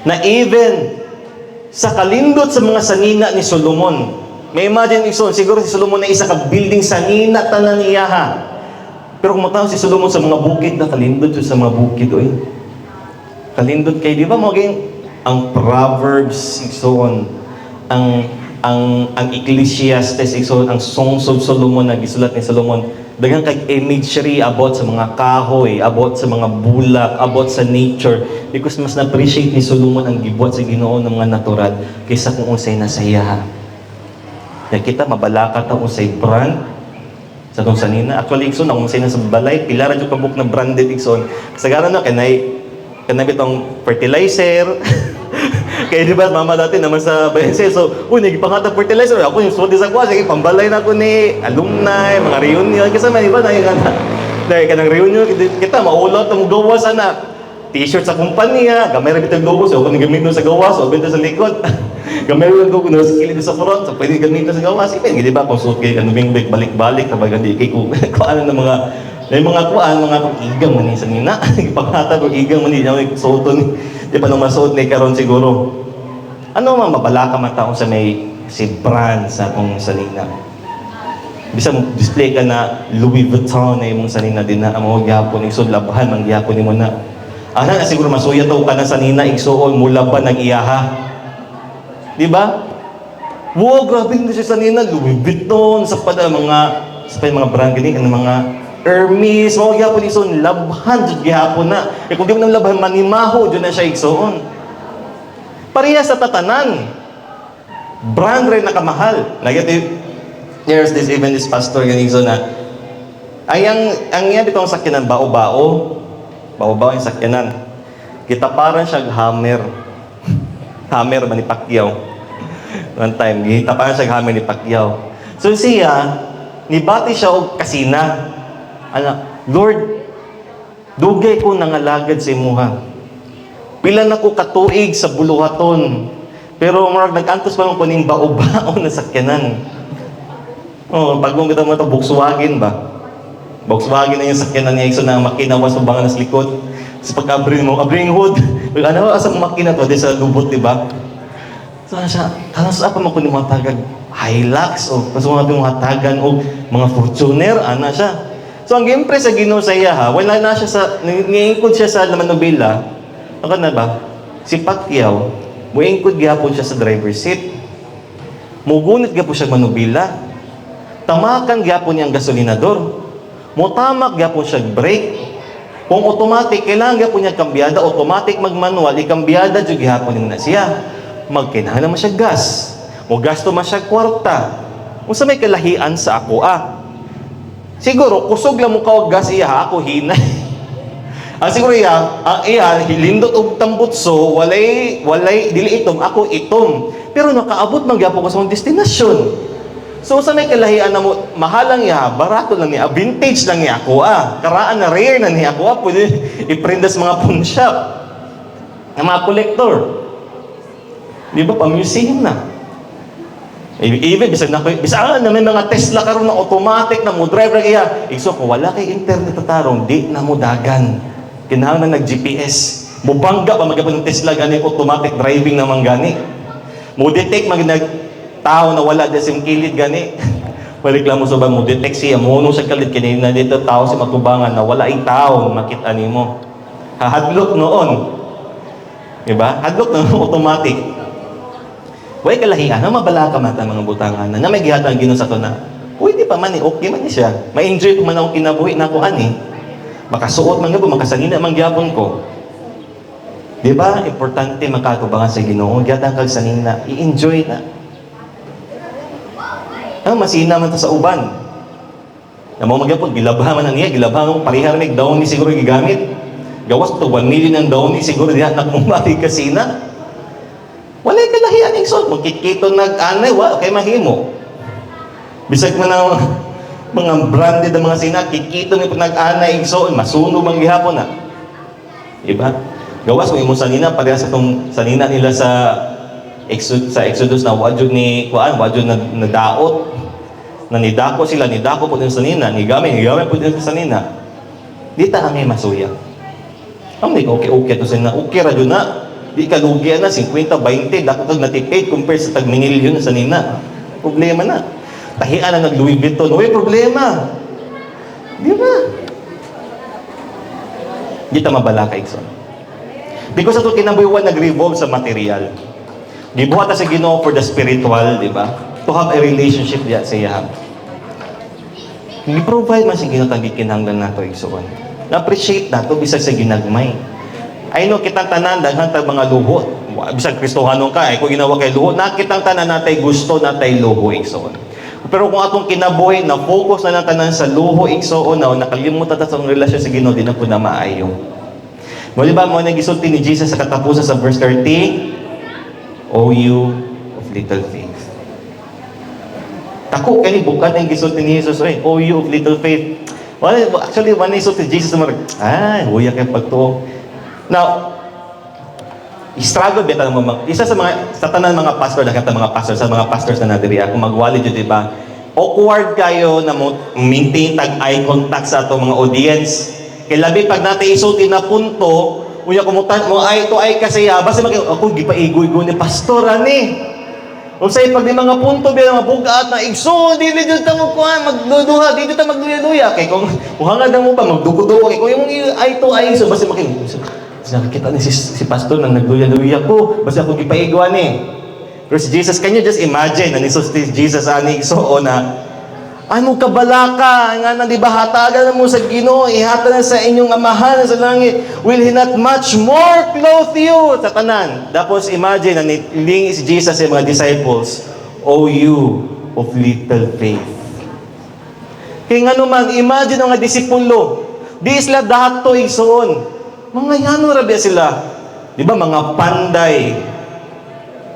Na even sa kalindot sa mga sanina ni Solomon, may imagine igsoon, siguro si Solomon na isa ka building sanina tanan niya ha. Pero kung mataw si Solomon sa mga bukid na kalindot sa mga bukid oy. Kalindot kay di ba mo ang Proverbs igsoon, ang Ecclesiastes igsoon, ang Songs of Solomon na gisulat ni Solomon, daghang kay imagery about sa mga kahoy, about sa mga bulak, about sa nature, because mas na-appreciate ni Solomon ang gibuhat sa Ginoo ng mga natural kaysa kung unsay nasa iya. Ya kita mabalaka ta unsay brand sa tong sanina. Actually igsoon ang unsay na sa balay, pila ra jud ka book na branded igsoon. Kasagaran na kanay bitong fertilizer. Kaya di ba mama dati naman sa bayanse, so nagipangata fertilizer ako yung sulti sa kuha, sige pambalay na ako ni alumni, mga reunion kasi man iba na yung dahil kanang reunion kita maulot ang gawas ana t-shirt sa kumpanya, gamay ra bitong gawas, o kung gamit sa gawas o benta sa likod. Gamay ra ko kuno sa kilid sa front, so pwede gamit sa gawas. Ipa di ba kung suot kay kanubing balik-balik kapag hindi kay ko ano na mga may mga kuan, mga igang man sa nina. Ipangata ko igang man niya suoton. Di pa nung masuot ni karon siguro. Ano man mabalaka man taong sa may si brand sa akong sanina. Bisa mo display ka na Louis Vuitton na imong sanina din na amo gyapon isod labahan man gyapon nimo na. Ana na siguro masuya to ka na sanina igsuon mula ba nag iyaha. Di ba? Wow, grabe na siya sanina Louis Vuitton sa mga brand gani ang mga Hermes, mga gyapon igsoon, labhan jud gyapon na. Kung di mo nang labhan manimaho jud na siya igsoon. Pareha sa tatanan. Brand rin nakamahal. There's this pastor ganing igsoon na ang iya bitong sakyanan bao-bao. Bao-bao yung sakyanan. Kita parang siya hammer. Hammer man ni Pacquiao. One time, kita parang siya hammer ni Pacquiao. So siya, nibati siya og kasina. Lord, dugay ko nangalagad sa imuha. Pila na ko katuig sa buluhaton. Pero nag-antos pa mo kuning bao-bao na sakyanan. Bagong kita mo ito, Volkswagen ba? Volkswagen na yung sakyanan niya. So na makina was mabangan sa likod. Sa pag-abring mo, abring hood. Ano, asang makina to? Di sa lubot, di ba? So siya, kalas apa mo kuning mga tagag Hilux o kaso mga hatagan o mga Fortuner, ana siya. So ang impress sa Ginoo sa iya ha, wala na siya sa niingkod siya sa laman nobela. Ako na ba? Si Pacquiao, muingkod gyapon siya sa driver's seat. Mugunit gyapon siya manobela. Tamakan gyapon niya ang gasolinador. Mutamak gyapon siya brake. Kung automatic kailangan gyapon niya kambyada, automatic magmanual, ikambyada jud gyapon na siya. Magkinahanglan naman siya gas. Mo gasto man siya kwarta. Unsa may kalahian sa ako siguro, kusog lang mo kawag gas iya, ako hinay. Siguro ang iya, hilindot og tambutso, walay, dili itom, ako itom. Pero nakaabot man gyapon ko sa akong destinasyon. So, sa may kalahian na mo, mahal lang iya, barato lang niya, vintage lang niya ako, karaan na rare na niya ako, pwede i-print sa mga pawn shop, ng mga collector. Di ba, pa-museum na. Even bisa na may mga Tesla karon na automatic na mo drive ra iya. Igso ko wala kay internet tarong di na mo dagan. Kinahanglan nag GPS. Mo bangga pa magapon ng Tesla gani automatic driving naman gani. Mo detect nag tao na wala di sim kilid gani. Balik lang mo sa mo detect siya mo no sa kalit kini na dito tao si matubangan na wala ay tao makita nimo. Hadlok noon. Diba? Hadlok na automatic. Huwag kalahian, na mabala ka mata mga butangan na may gihatang Ginoo sa to na, pwede pa man okay man siya. May-enjoy ko man akong kinabuhi na ako ani. Makasuot man nga po, makasanina man gyapon ko. Di ba? Importante makatubangan sa Ginoo. Gihatang kag sanina, i-enjoy na. Masina man to sa uban. Na mo magyapon, gilabha man niya, gilabha mo, parihar may daon ni siguro gigamit. Gawas to 1 million ng daon ni siguro diha nak mong mati kasina. Walay kalahian igsoon, magkikito nag-anay, kay mahimo. Bisag man ang mga branded ang mga sina, kikito ni nag-anay igsoon, masunog man gihapon na. Diba? Gawas mo imong sanina, pareha sa itong sanina nila sa Exodus na wajud ni kuan, wajud na daot. Na nidako sila, nidako po din sa sanina, nigamay po din sa sanina. Di ta kami masuya. Ang may okay to sanina, okay ra jud na. Di ka lugi na 50, 20, dako kag natipid compare sa tag milyon sa nina. Problema na. Tahian na nag Louis Vuitton, way problema. Di ba? Di ta mabala kay igsoon. Because ato kinabuhi nag-revolve sa material. Gibuhat ta sa Ginoo for the spiritual, di ba? To have a relationship diya sa iya. Gi-provide man sa Ginoo tang gikinahanglan nato igsoon. Na-appreciate nato bisag sa ginagmay. I know kitang tanan daghang tag mga luho. Bisag Kristohanon ka, kung ginawa kay luho, nakitang tanan natay gusto natay luho igsoon. Pero kung atong kinabuhi na focus na lang tanan sa luho igsoon na nakalimutan ta sa relasyon sa Ginoo, di na po na maayo. Mo di ba mo nagisulti ni Jesus sa katapusan sa verse 30? O you of little faith. Tako kani bukan ang gisulti ni Jesus, o you of little faith. Actually, one is ni Jesus na huya kay pagtuo. Now, struggle beta ng mga isa sa tanan mga pastor, nakita mga pastor sa mga pastors na nadiri ako magwali jud di ba? Awkward kayo na mo maintain tag eye contact sa ato mga audience. Kay labi pag natay isulti na punto, unya kumutan mo ay to ay kasi basta ako gipaigoy-goy ni pastor ani. O say pag di mga punto biya mga bugat na igsoon dili jud ta mo kuan magduduha dito ta magduya-duya kay kung hangad mo pa magdugo-dugo kay kung imong ay to ay so basta nakikita ni si pastor na nagduya-duya ko basta ako gipaigwa ni. Pero si Jesus, can you just imagine na nisus Jesus ani igsoon na ano kabalaka nga na di ba hatagan mo sa Ginoo ihata na sa inyong amahan sa langit, will He not much more clothe you sa tanan? Tapos imagine na niling si Jesus sa mga disciples, O you of little faith. Kaya nga naman, imagine ang mga disipulo, di sila dato igsoon, mga yano rabia sila, di ba mga panday,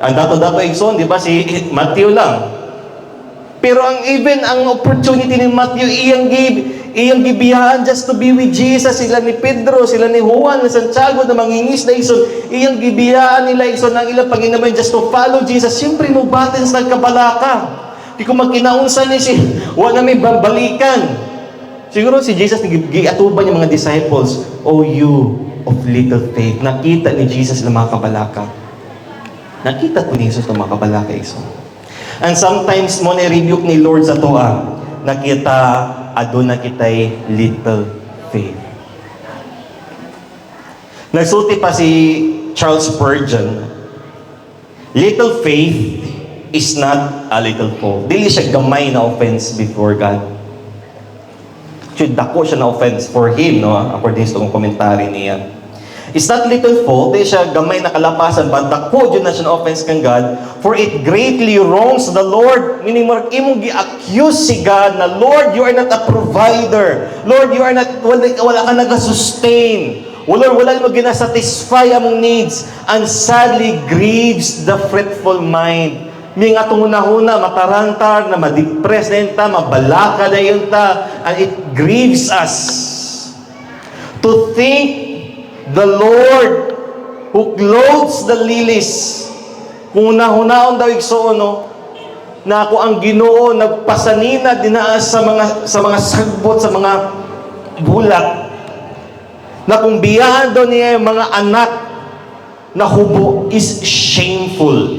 ang dato-dato igsoon, di ba si Matthew lang. Pero ang opportunity ni Matthew, iyang gibiyahan just to be with Jesus. Sila ni Pedro, sila ni Juan, ni Santiago na mangingis na ison. Iyang gibiyahan nila ison ng ilang Panginoon just to follow Jesus. Siyempre mo batin sa kabalaka. Di ko magkinaunsan ni wala may babalikan. Siguro si Jesus, giatuban yung mga disciples, O you of little faith. Nakita ni Jesus ng mga kabalaka. Nakita po ni Jesus ng mga kabalaka ison. And sometimes mo na-rebuke ni Lord sa toa, nakita, aduna kitay little faith. Nagsulti pa si Charles Spurgeon, little faith is not a little fault. Dili siya gamay na offense before God. Dako siya na offense for him, no? According sa komentary niya. It's not little fault, di siya gamay na kalapasan, but dako yun na siya na offense kang God, for it greatly wrongs the Lord. Meaning, imong gi-accuse si God na, Lord, you are not a provider. Lord, you are not, wala ka nag-sustain. Lord, wala mo gina-satisfy among needs. And sadly grieves the fretful mind. May nga itong una-una, matarantar, na ma-depress na yun ta, mabalaka na yun ta, and it grieves us to think the Lord who clothes the lilies. Kung una-hunaon daw igsoon, no, na ako ang Ginoo nagpasanina dinaas sa mga sagbot, sa mga bulak, na kung biyahan daw niya yung mga anak na hubo is shameful.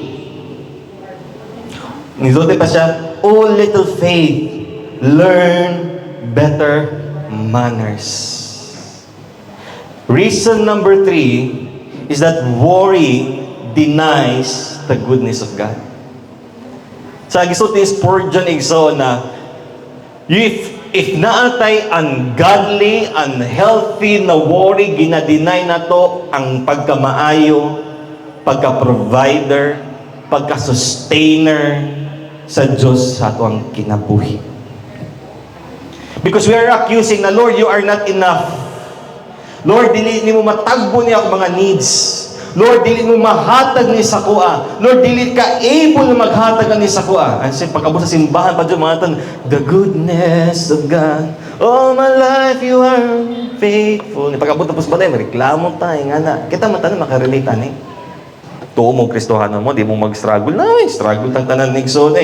Nizote pa siya, O little faith, learn better manners. Reason number 3 is that worry denies the goodness of God. Sa gisulti ni Spurgeon igsoon na if naatay ungodly, unhealthy na worry, ginadeny na to ang pagkamaayo, pagka-provider, pagka-sustainer sa Diyos sa ato ang kinabuhi. Because we are accusing na, Lord, you are not enough. Lord, dili mo matagbo niya ang mga needs. Lord, dili mo mahatag ni sa kuha. Lord, dili ka able na maghatag ni sa kuha. Ang pagkabot sa simbahan pa dyan, mga tan, the goodness of God. All my life you are faithful. Pagkabot tapos ba tayo, reklamo tayo nga na. Kita matanan, makarelate tayo. Tuo mo Kristohanan mo, di mo mag-struggle na. Struggle tang tanan ni Igsoon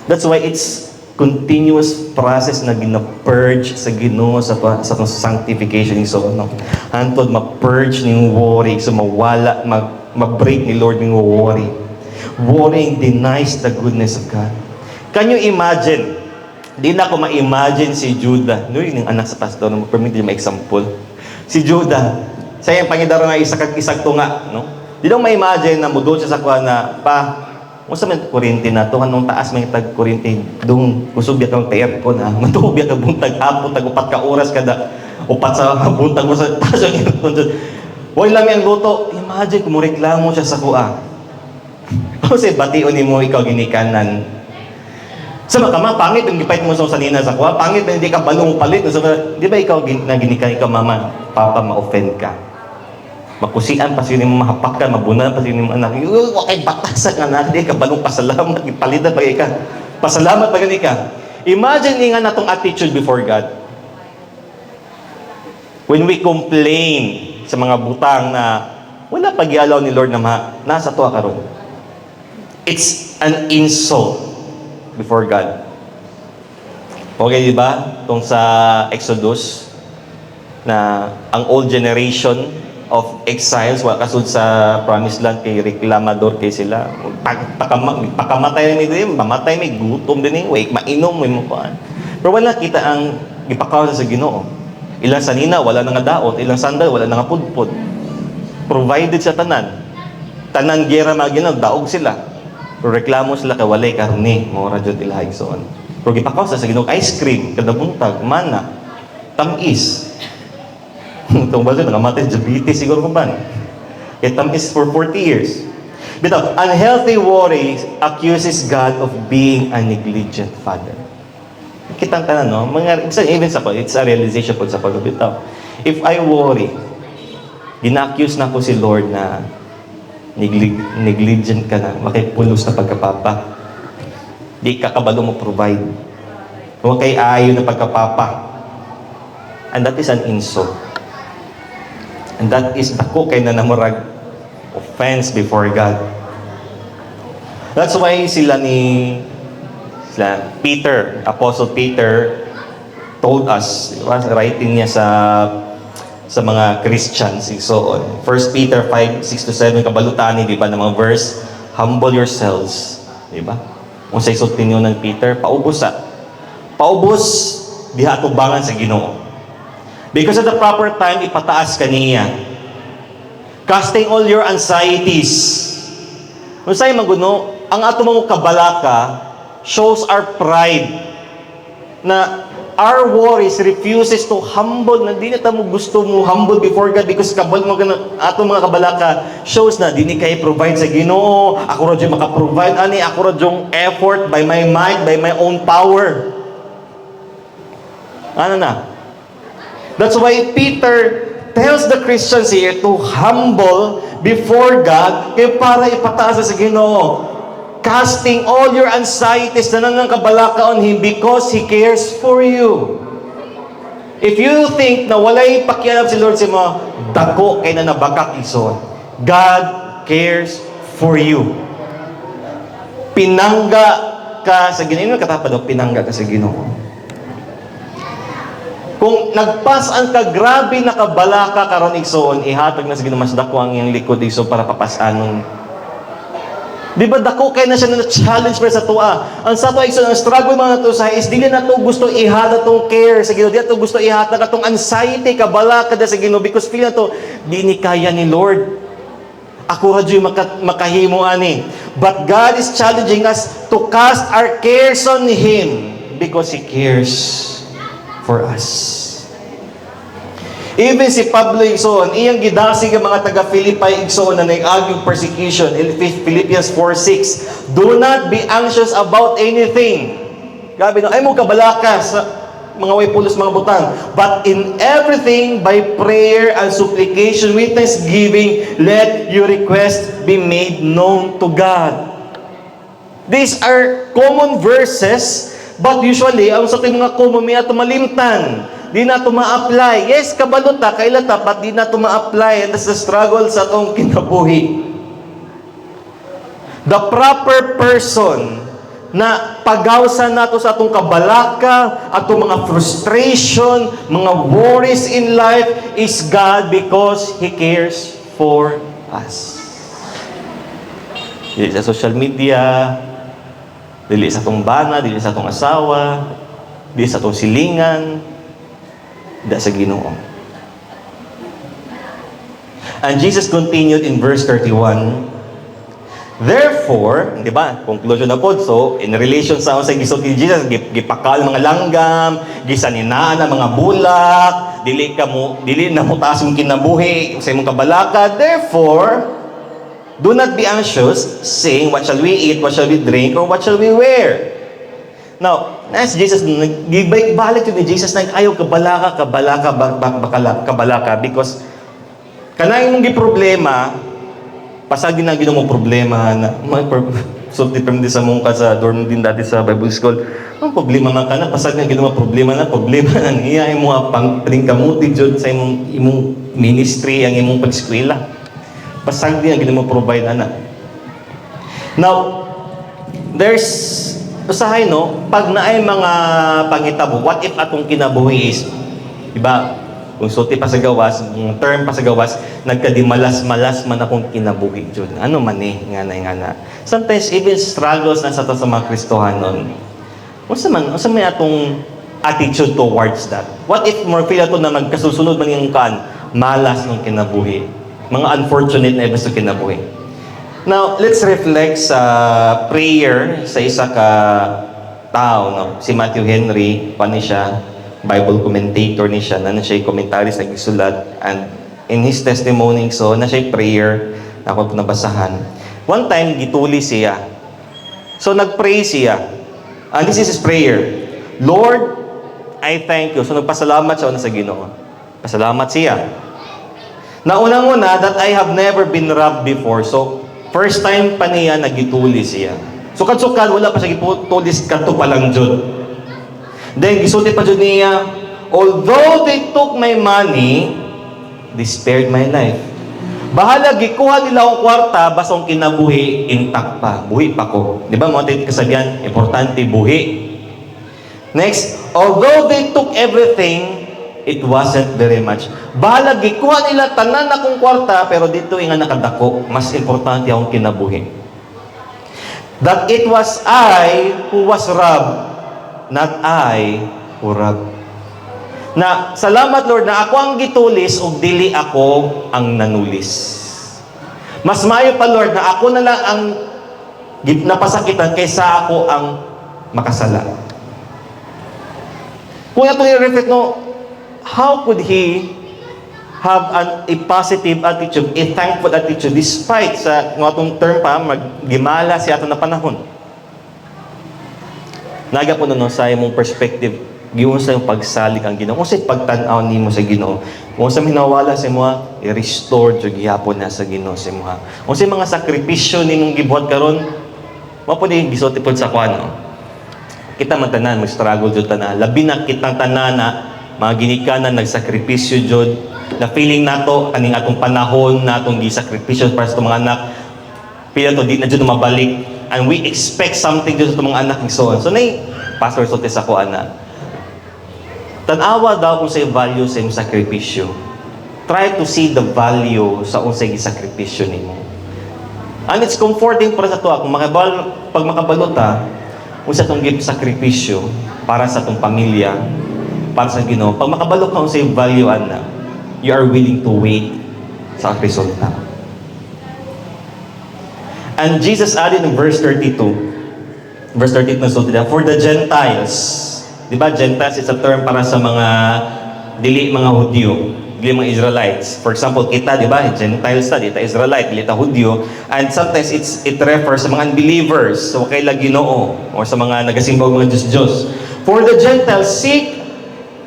That's why it's continuous process na gina-purge sa Ginoo sa sanctification ni Igsoon. Hantod ma-purge ning worry, so mawala, ma-break ni Lord ning worry. Worrying denies the goodness of God. Can you imagine? Di na ako ma-imagine si Judah. No, yung anak sa pastor, permit yung ma-example. Si Judah, sa iyang pangidaro na isag tunga, no? Di daw ma-imagine na mudod siya sa kuha na, pa, kung sa mga kurinti na to, anong taas may tag-kurinti, dung kusubya kang tair ko na, matubya ka buntag hapon, tag-upat ka oras kada, upat sa buntag mo sa taas yung aircon. Huwag lang yung luto. Imagine kung reklamo siya sa kuha. Kasi bation ni mo ikaw ginikanan. Sa makama, pangit yung gipait mo sa sanina sa kuha, pangit na hindi ka balong palit. So, di ba ikaw ginikanan, ikaw mama, papa, ma-offend ka. Makusian pa sila mo mahapak ka, mabunan pa sila mo anak. Wakay batasan nga na, di ka balong pasalamat, ipalitan pa ka. Pasalamat pa gani ka. Imagine nga na itong attitude before God. When we complain sa mga butang na wala pag-ialaw ni Lord na nasa tuwa karon. It's an insult before God. Okay, di ba? Itong sa Exodus, na ang old generation of exiles, wala kasud sa promised land, kay reklamador kay sila. Pakamatay ni din, mamatay may gutom din wait, mainom may mukhaan. Pero wala kita ang ipakaw sa Ginoo. Ilang sanina, wala na nga daot. Ilang sandal, wala na nga pudpud. Provided sa tanan. Tanan gera maginaw, daog sila. Pero reklamo sila kay walay karne, mga radyo tila igsoon. Pero ipakaw sa Ginoo, ice cream, kada buntag, mana, tamis. Itong baso, nangamatay diabetes siguro kung ba. Kaya tamis for 40 years. Bitaw, unhealthy worry accuses God of being a negligent father. Kitang tanan, no? Even sa it's a realization po sa pagbitaw. If I worry, gina-accuse na ko si Lord na negligent ka na, makipulos na pagkapapa. Di ka kabalo mo provide. Huwag kay ayo na pagkapapa. And that is an insult. And that is dako kay na namurag offense before God. That's why sila Peter, Apostle Peter told us, writing niya sa mga Christians, so on. 1 Peter 5:6-7 kabalutani, di ba, ng mga verse, humble yourselves, di ba? Kung sa isultin nyo ng Peter, paubos diha atubangan sa Ginoo. Because at the proper time, ipataas ka niya. Casting all your anxieties. Kung sa'yo maguno, ang ato mong kabalaka shows our pride. Na our worries refuses to humble. Na di na mo gusto mo humble before God because kabal mo ato mga kabalaka shows na di ni kayo provide sa Ginoo. Ako radyo makaprovide. Ani, ako radyong effort by my might, by my own power. Ano na? That's why Peter tells the Christians here to humble before God kaya para ipataas sa Ginoo. Casting all your anxieties na nang kabalaka on Him because He cares for you. If you think na walay pakialam si Lord sa mo, dako kay na nabakak ison. God cares for you. Pinangga ka sa Ginoo. Katapad o pinangga ka sa Ginoo. Kung nagpasan ka, grabe na kabalaka karon igsoon, ihatag na sa Ginoo mas dako ang iyang likod igsoon para papasanon. Di ba dako kay na siya na challenge para sa tuwa. Ang sa tuwa igsoon, ang struggle mga to sa is dili na to gusto ihatag tong care sa Ginoo, di na to gusto ihatag atong anxiety, kabalaka da sa Ginoo because feel na to di ni kaya ni Lord. Ako radyo makahimo ani. But God is challenging us to cast our cares on Him because He cares for us. Even si Pablo igsoon, iyang gidasig ang mga taga-Philippi igsoon na nag-aging persecution in Philippians 4:6. Do not be anxious about anything. Gabi no, ay mo kabalaka sa mga way pulos mga butang. But in everything, by prayer and supplication with thanksgiving, let your request be made known to God. These are common verses, but usually, ang sa ating mga common, may ato malimtan. Di na ito ma-apply. Yes, kabalota, kailata, but di na ito ma-apply. And that's the struggle sa itong kinabuhi. The proper person na pagawsan nato sa atong kabalaka, atong mga frustration, mga worries in life is God because He cares for us. Dili sa social media, dili sa atong bana, dili sa atong asawa, dili sa atong silingan, dili sa Ginoo. And Jesus continued in verse 31, therefore, di ba, conclusion na po, so, in relation sa gisot ni Jesus, gipakal mga langgam, gisaninaan ang mga bulak, dili na mo taas mong kinabuhi, sa imong kabalaka, therefore, do not be anxious, saying, what shall we eat, what shall we drink, or what shall we wear? Now, as Jesus, balik yun ni Jesus na ayaw kabalaka, because kanang mong giproblema, pasagin na ginawa mo problema na so different din sa mong ka sa dorm din dati sa Bible School. Ang problema man ka na, pasagin na ginawa problema na niya yung mga pangkamuti dyan sa imong ministry, ang imong pag-eskwela. Pasagin din na ginawa provide na. Now, there's usahay no, pag naay mga pangitabo, what if atong kinabuhi is, diba, kung sulti pa sa gawas, yung term pa sa gawas, nagkadimalas-malas man akong kinabuhi dyan. Ano man nga na. Sometimes even struggles na sa mga Kristohanon. Unsa may atong attitude towards that? What if more feel ato na magkasusunod man yung malas ng kinabuhi? Mga unfortunate na events ng kinabuhi. Now, let's reflect sa prayer sa isa ka tao, no? Si Matthew Henry, paano siya? Bible commentator ni siya, na siya komentaris nagsulat, and in his testimony, so na siya prayer, ako nabasahan. One time, gituli siya. So, nagpray siya. And this is his prayer. Lord, I thank you. So, nagpasalamat siya sa Ginoo. Pasalamat siya. Naunang-una, that I have never been robbed before. So, first time pa niya, nagituli siya. So, kadsukan, wala pa siya gitulis, kanto pa lang dyan. Then, gisulti pa dyan niya, although they took my money, they spared my life. Bahala, gikuha nila akong kwarta, basong kinabuhi, intact pa. Buhi pa ko. Di ba, mga kasabihan, importante, buhi. Next, although they took everything, it wasn't very much. Bahala, gikuha nila tanan akong kwarta, pero dito nga nakadako, mas importante akong kinabuhi. That it was I who was robbed, not I who robbed. Na, salamat Lord, na ako ang gitulis o dili ako ang nanulis. Mas mayo pa Lord, na ako na lang ang napasakitan kaysa ako ang makasala. Kung ito i-reflect, no, how could he have a positive attitude, a thankful attitude, despite sa itong term pa, maggimala siya ito na panahon? Naga po no, sa imong perspective, giyon sa yung pagsalig ang Ginoo. Kung sa pagtan-aw nimo sa Ginoo, kung sa minawala sa mga i-restore jud gihapon na sa Ginoo sa mga. Kung sa mga sakripisyo nimong gibuhat karon, mao po ni gisulti pod sa kuano. Kita man tanan mag-struggle jud tanan. Labi na kitang tanan na mga ginikanan nagsakripisyo jud, na feeling nato kaning atong panahon na atong gisakripisyo para sa mga anak. Pila to di na jud mabalik. And we expect something dito sa mga anak ni so on. So, Pastor Sote sa kuan na, tanawa daw kung sa value sa imong sakripisyo. Try to see the value sa unsay gisakripisyo nimo. And it's comforting para sa tuwa. Pag makabalot kung sa itong sakripisyo para sa itong pamilya, para sa Ginoo, pag makabalot ka unsay value, you are willing to wait sa resulta. And Jesus added in verse 32, verse 32 na sulti na, for the Gentiles. Di ba, Gentiles is a term para sa mga dili mga Hudyo, dili mga Israelites. For example, kita, di ba, Gentiles ta, dita Israelite, dili ta Hudyo. And sometimes it refers sa mga unbelievers, so kay Ginoo, or sa mga nagasimba og mga Diyos-Diyos. For the Gentiles, seek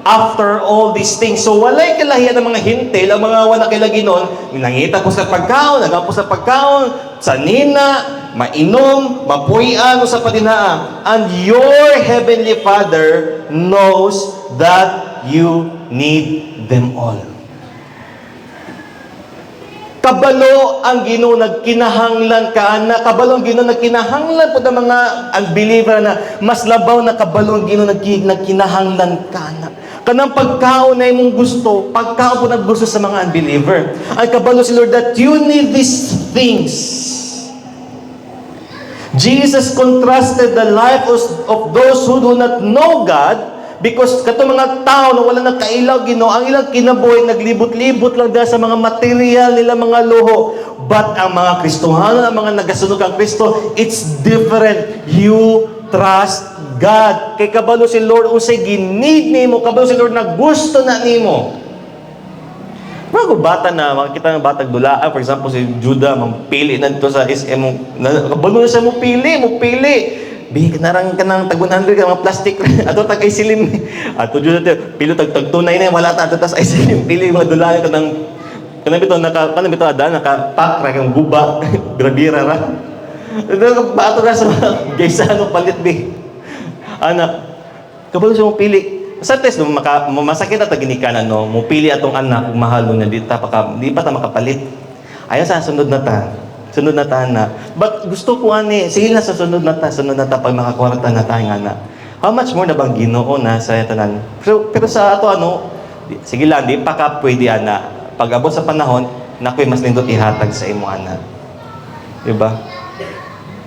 after all these things. So, walay kalahian ng mga hintil, ang mga wala kay Ginon, nangita po sa pagkaon, nagapo sa pagkaon, sanina, mainom, mapuyan, o sa padinaa. And your heavenly Father knows that you need them all. Kabalo ang Ginoo nagkinahanglan ka na, kabalo ang Ginoo nagkinahanglan po ng mga unbeliever na mas labaw na kabalo ang Ginoo nagkinahanglan ka na. Kanang pagkaon na imong gusto, pagkaon po naggusto sa mga unbeliever. Ang kabalo si Lord that you need these things. Jesus contrasted the life of those who do not know God, because kato mga tao na wala nang kailaw Ginoo, ang ilang kinabuhi naglibot-libot lang dahil sa mga material nila, mga luho. But ang mga Kristohano, ang mga nagasunod kang Kristo, it's different. You trust God. Kay kabalo si Lord unsay ginid nimo, kabalo si Lord na gusto na nimo. Mga bata na, makikita ng batag dulaan, for example, si Judah, mampili na dito sa SM, kabalo na siya mo pili. Bihik narang ka ng tag-100 ka, mga plastic. Ato tag isilim. Ato Judah, pilo tag-tunay na, wala ta, ato tas isilim, pili, mga dulaan ka ng, kanang bito ada, nakapak, rakang guba, grabira ra. Ato na sa mga gaysa, palit bi. Anak, kabalo siya mo pili. Sa test, masakit na taginikan, mupili atong anak, mahalo na, di pa ta makapalit. Ayaw sa sunod na ta na. But gusto ko sige na sa sunod na ta, pag makakwarta na tayo nga na. How much more na bang Ginoo na sa tanan? Pero sa ato, sige lang, di pa ka pwede, ana. Pag abot sa panahon, nako'y mas lindot ihatag sa imo, ana. Diba?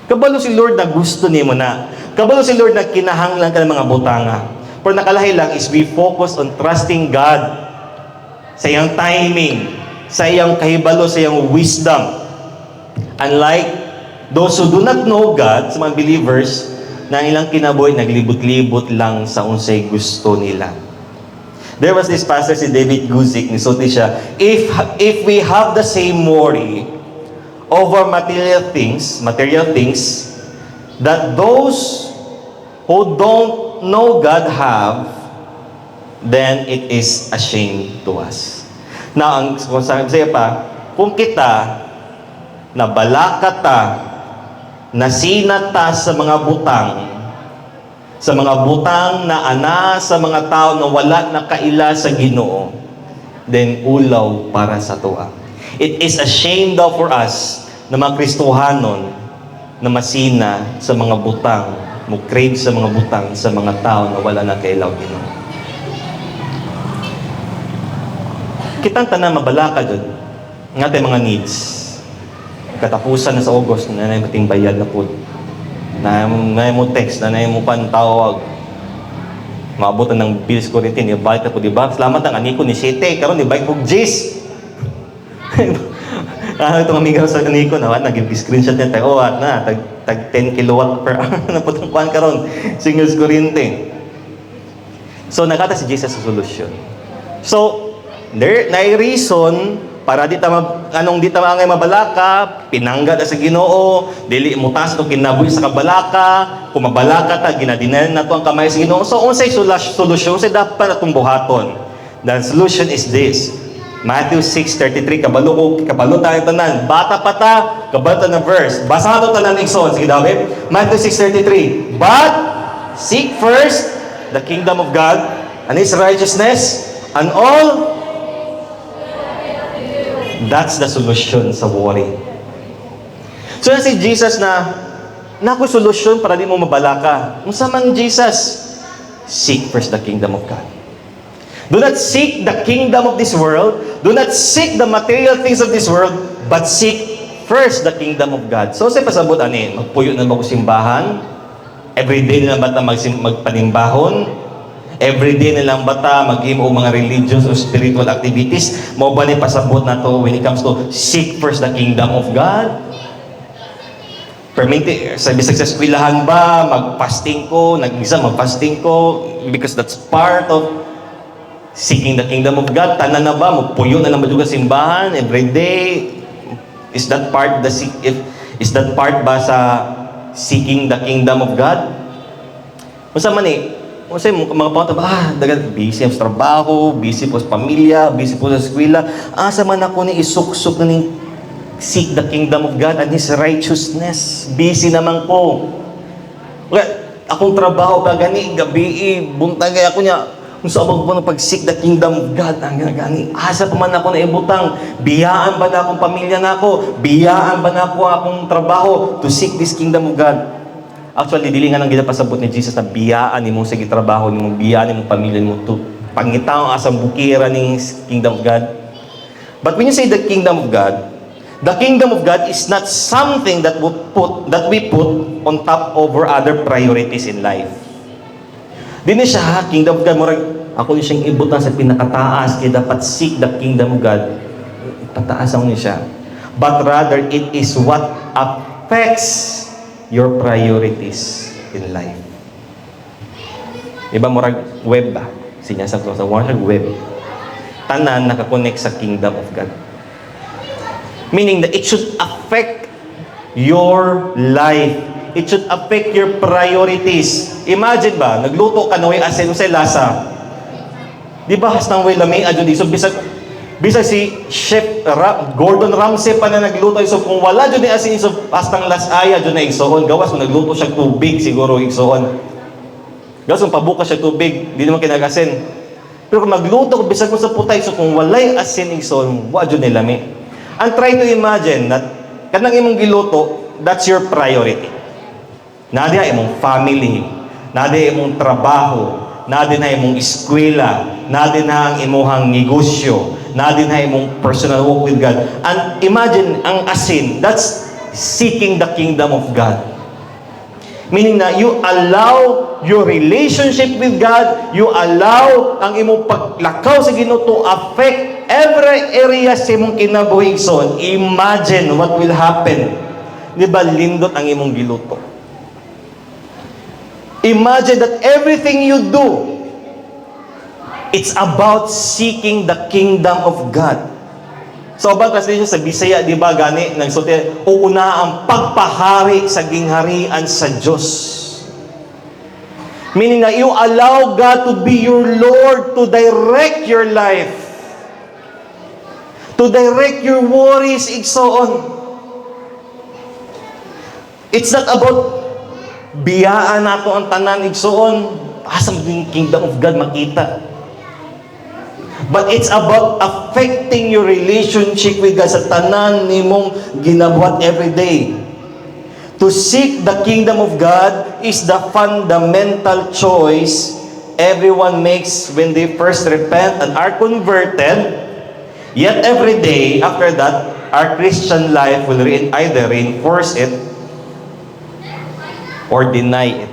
Kabalo si Lord na gusto nimo na. Kabalo si Lord na kinahanglan ka ng mga butanga. Pero nakalahi lang is we focus on trusting God sa iyang timing, sa iyang kahibalo, sa iyang wisdom. Unlike those who do not know God, sa mga believers, na ilang kinabuhi, naglibot-libot lang sa unsay gusto nila. There was this pastor, si David Guzik, nisulti siya, if we have the same worry over material things, that those who don't know God have, then it is a shame to us. Now, kung sabi pa, kung kita, nabalaka ta, nasina ta sa mga butang na ana sa mga tao na wala na kaila sa Ginoo, then ulaw para sa tuwa. It is a shame daw for us na mga Kristohanon na masina sa mga butang, mo crave sa mga butang sa mga tao na wala na kailaw Ginoo. Kitang tanan mabalaka dun nga tayo mga needs. Katapusan na sa August, na mating bayad na po. Na mo text, na mo pantawag. Maabutan ng bills ko rin, ibalik na po, diba? Salamat ang aniko ni Sete, karon ibalik po Jis. Itong amiga sa aniko, nag-screenshot niya tayo, tag 10 kilowatt per hour na po itong kuhan karon. Singles kurente. So, nakata si Jesus sa solusyon. So, there na reason para di ta angay mabalaka, pinangga ta sa Ginoo, dili mutas to kinabuhi sa kabalaka, kung mabalaka ta ginadinan nato ang kamay sa Ginoo. So unsay solusyon sa dapat natong buhaton? The solution is this. Matthew 6:33, kabalo tayo tanan. Bata pa ta, kabalo ta na verse. Basa nato tanan igsoon, sige David. Matthew 6:33. But seek first the kingdom of God and His righteousness, and all. That's the solution sa worry. So si Jesus na naku solusyon para di mo mabalaka. Unsa man Jesus? Seek first the kingdom of God. Do not seek the kingdom of this world. Do not seek the material things of this world, but seek first the kingdom of God. So sa pasabot ani, magpuyo na ba ko simbahan? Everyday na bata magpanimbahon? Everyday nilang bata mag-imo mga religious or spiritual activities, mao ba ni pasabot na to when it comes to seek first the kingdom of God? Permiti, sa bisag sa eskwelahan ba, mag-fasting ko, nag-isa mag-fasting ko, because that's part of seeking the kingdom of God. Tanan na ba, magpuyo na lang ba sa simbahan every day? Is that part is that part ba sa seeking the kingdom of God? Unsa man kasi mga pangatao dagan busy sa trabaho, busy po sa pamilya, busy po sa eskwela. Asa man ako ni isuksok na ning seek the kingdom of God and His righteousness. Busy naman ko. Akong trabaho pa gani, gabi, buntag ako niya. Kung sa abang po ng pag-seek the kingdom of God, ang gani, asa pa man ako na ibutang, biyaan ba na akong pamilya na ako, biyaan ba na ako akong trabaho to seek this kingdom of God. Actually, dili nga nang ginapasabot ni Jesus na biyaan ni mong sige trabaho, ni mong biyaan ni mong pamilya mo to pangitaw ang asang bukira ng kingdom of God. But when you say the kingdom of God, the kingdom of God is not something that we put on top over other priorities in life. Di na siya, kingdom of God, ako yung siyang ibutan sa pinakataas, kaya dapat seek the kingdom of God. Pataas ako niya siya. But rather, it is what affects your priorities in life. Iba murag web ba? Sinya sa web. Tanan nakakonect sa kingdom of God. Meaning that it should affect your life. It should affect your priorities. Imagine ba, nagluto ka na way asin sa lasa. Di ba hastang way lami adyo di so bisa si Chef Gordon Ramsay pa na nagluto so kung wala dyan ni asin so hastang lasaya dyan na igsoon. Gawas kung nagluto siya tubig siguro igsoon. Gawas kung pabuka siya tubig, di naman kinag-asin. Pero kung magluto, bisag mo sa putay, so kung walay asin igsoon, wa dyan nilami. And try to imagine that kanang imong giluto, that's your priority. Nadiya imong family, nadiya imong trabaho, nadiya na imong eskwela, nadiya na ang imuhang negosyo, nadiya na imong personal walk with God. And imagine ang asin, that's seeking the kingdom of God. Meaning na you allow your relationship with God, you allow ang imong paglakaw sa Ginoo to affect every area sa imong kinabuhi son. Imagine what will happen. Di ba lindot ang imong giluto? Imagine that everything you do, it's about seeking the kingdom of God. So, abang translation sa Bisaya, di ba, gani, nagsulti, uuna ang pagpahari sa gingharian sa Diyos. Meaning na you allow God to be your Lord, to direct your life, to direct your worries, igsoon. It's not about biyaan nato ang tanan, igsoon, asang yung kingdom of God makita. But it's about affecting your relationship with God sa tanan nimong ginabuhat every day. To seek the kingdom of God is the fundamental choice everyone makes when they first repent and are converted. Yet every day after that, our Christian life will either reinforce it or deny it.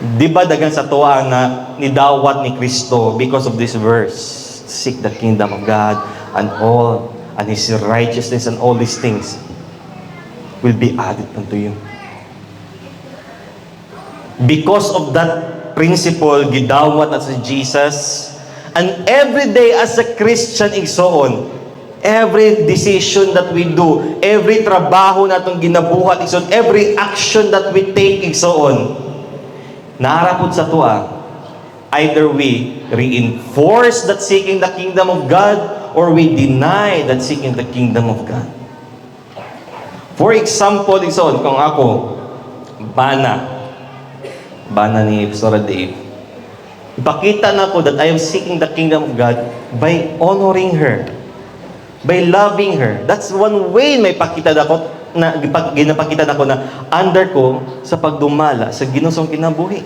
Di ba dagan sa tuwa na nidawat ni Kristo because of this verse? Seek the kingdom of God and all, and His righteousness and all these things will be added unto you. Because of that principle, gidawat na si Jesus, and every day as a Christian igsoon, every decision that we do, every trabaho natong ginabuhat igsoon, every action that we take igsoon, naarapod sa tuwa, either we reinforce that seeking the kingdom of God or we deny that seeking the kingdom of God. For example, igsoon, kung ako, bana ni Pastor Dave, ipakita na ko that I am seeking the kingdom of God by honoring her, by loving her. That's one way may pakita na ko na ginapakita na ko na under ko sa pagdumala sa Ginoong kinabuhi.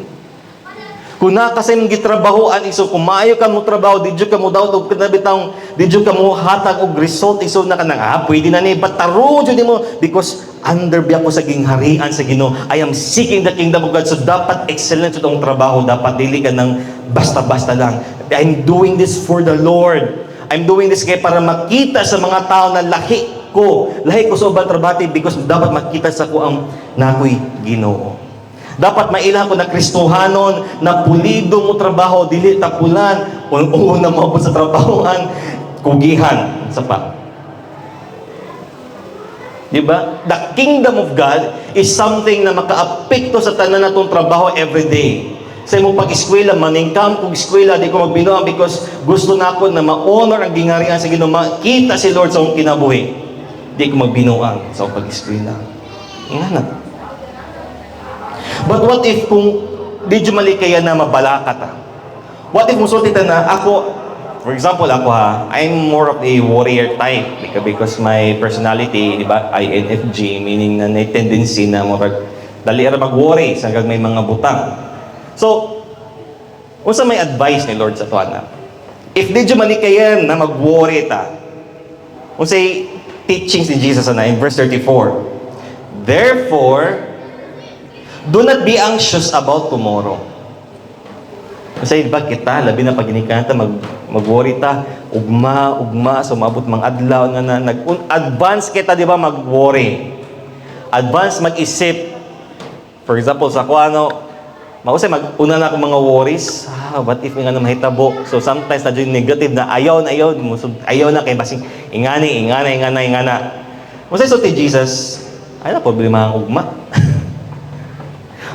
Kung nakasay mong gitrabahoan iso, kung maayo ka mo trabaho, didyo ka mo daw og kanabitaw, didyo ka mo hatag og result iso na kanang pwede na ni bataro jud mo because under biya ko sa gingharian sa Ginoo. I am seeking the kingdom of God. So dapat excellent itong trabaho, dapat dili ka nang basta-basta lang. I'm doing this for the Lord. I'm doing this kaya para makita sa mga tao na lahi ko. Lahi ko sa ubang trabaho because dapat makita sa ko ang nakoy Ginoo. Dapat mailang ko na Kristohanon, na pulido mo trabaho, dili tapulan, una mo po sa trabahoan, kugihan, sa pa. Diba? The kingdom of God is something na makaapekto sa tanan natong trabaho every day. Sa imong pag-eskwela, maningkam kong eskwela, di ko magbinuang because gusto na ako na ma-honor ang gingarian sa Ginoo, makita si Lord sa akong kinabuhi. Di ko magbinuang sa akong pag-eskwela. Ingana. But what if kung di mali kaya na mabalaka ta? What if musulti ta na ako, for example ako I'm more of a warrior type because my personality, di ba, INFJ, meaning na may tendency na dali ra mag-worry sa may mga butang. So, unsa may advice ni Lord sa tuana? If di mali kaya na mag-worry ta, unsay teachings ni Jesus na in verse 34. Therefore, do not be anxious about tomorrow. Kasi ba kita, labi na pag inikanta, mag-worry ta, ugma, sumabot mga adlaw na advance kita, di ba, mag-worry. Advance mag-isip. For example, sa kuano, mausay, una na akong mga worries. What if nga na mahitabo? So sometimes na yung negative na ayaw na kay basing ingana. Mausay so ti Jesus, ay na problema ang ugma.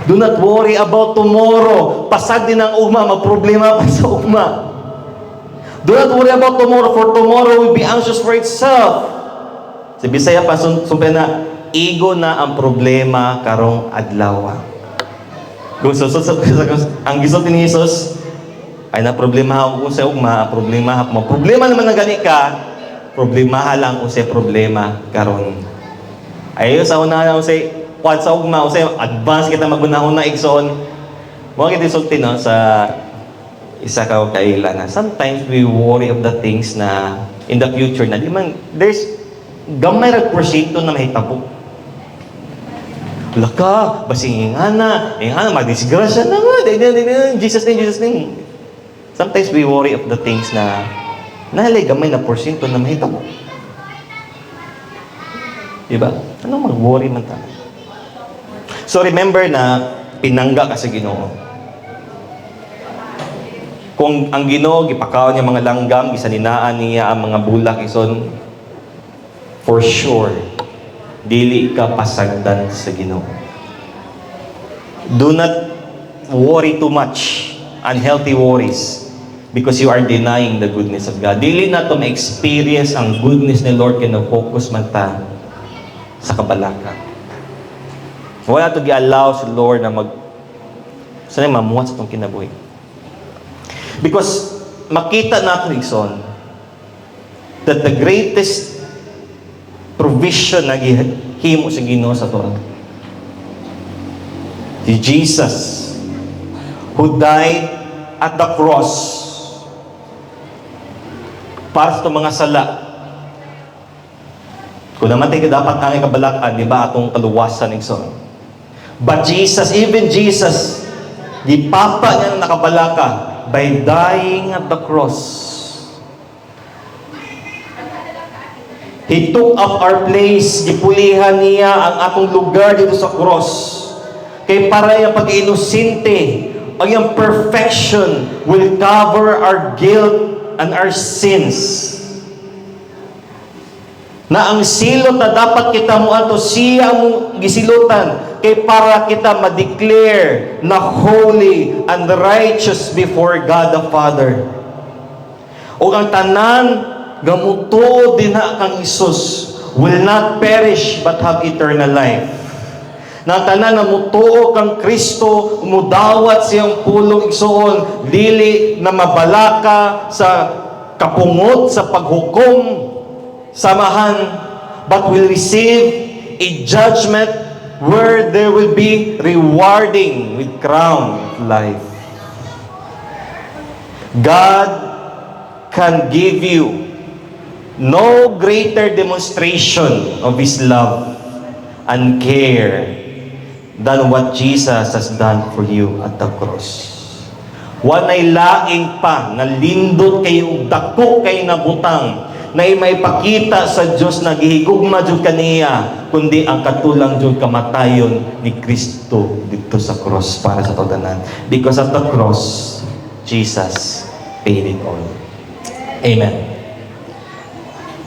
Do not worry about tomorrow. Pasad din ang ugma, magproblema pa sa ugma. Do not worry about tomorrow, for tomorrow will be anxious for itself. Sa Bisaya pa, sumpa na, ego na ang problema karong adlaw. Kung ang gisot ni Jesus, ay na problema ako sa ugma, problema naman na gani ka, problema lang kung sa problema karon. Ayo sa una lang say, once sa ugma, usay advance kita magunahon na igsoon. Mo kita sulti no sa isa ka kaila na sometimes we worry of the things na in the future na di man there's gamay ra porsyento na mahitabo. Laka, basing ingana madisgrasya na nga. Jesus name. Sometimes we worry of the things na nahalay gamay na porsyento na mahitabo. Diba? Anong mag-worry man tayo? So remember na pinangga ka sa Ginoo. Kung ang Ginoo gipakaon niya mga langgam, gisaninaan niya ang mga bulak ison, for sure dili ka pasagdan sa Ginoo. Do not worry too much, unhealthy worries, because you are denying the goodness of God. Dili na to ma-experience ang goodness ni Lord kaya focus man ta sa kabalaka. Wala to gi-allow si Lord na sana mamuhat sa itong kinabuhi. Because makita natin igsoon that the greatest provision na gihimo sa Ginoo sa Torah, si Jesus who died at the cross para sa itong mga sala. Kung naman tayo dapat ang kabalakan, di ba, atong kaluwasan igsoon. But Jesus, even Jesus, gipapa niya na nakabalaka by dying at the cross. He took up our place, gipulihan niya ang atong lugar dito sa cross. Kay para yung pag-inosente, ang yung perfection will cover our guilt and our sins. Na ang silot na dapat kita mo ato, siya mo gisilutan, kay para kita ma-declare na holy and righteous before God the Father. O ang tanan, gamuto din na kang Isus, will not perish but have eternal life. Na ang tanan na mutuo kang Kristo, umudawat siyang pulong igsoon, dili na mabalaka sa kapungot, sa paghukom, samahan, but will receive a judgment where there will be rewarding with crown of life. God can give you no greater demonstration of His love and care than what Jesus has done for you at the cross. Wanay laing pa, nalindot kayo, dako kayo na butang, na maipakita sa Dios na gihigugma jud kaniya, kundi ang katulang jud kamatayon ni Kristo dito sa cross para sa tanan. Because of the cross, Jesus paid it all. Amen.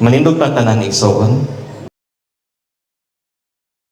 Manindog ta tanan igsoon.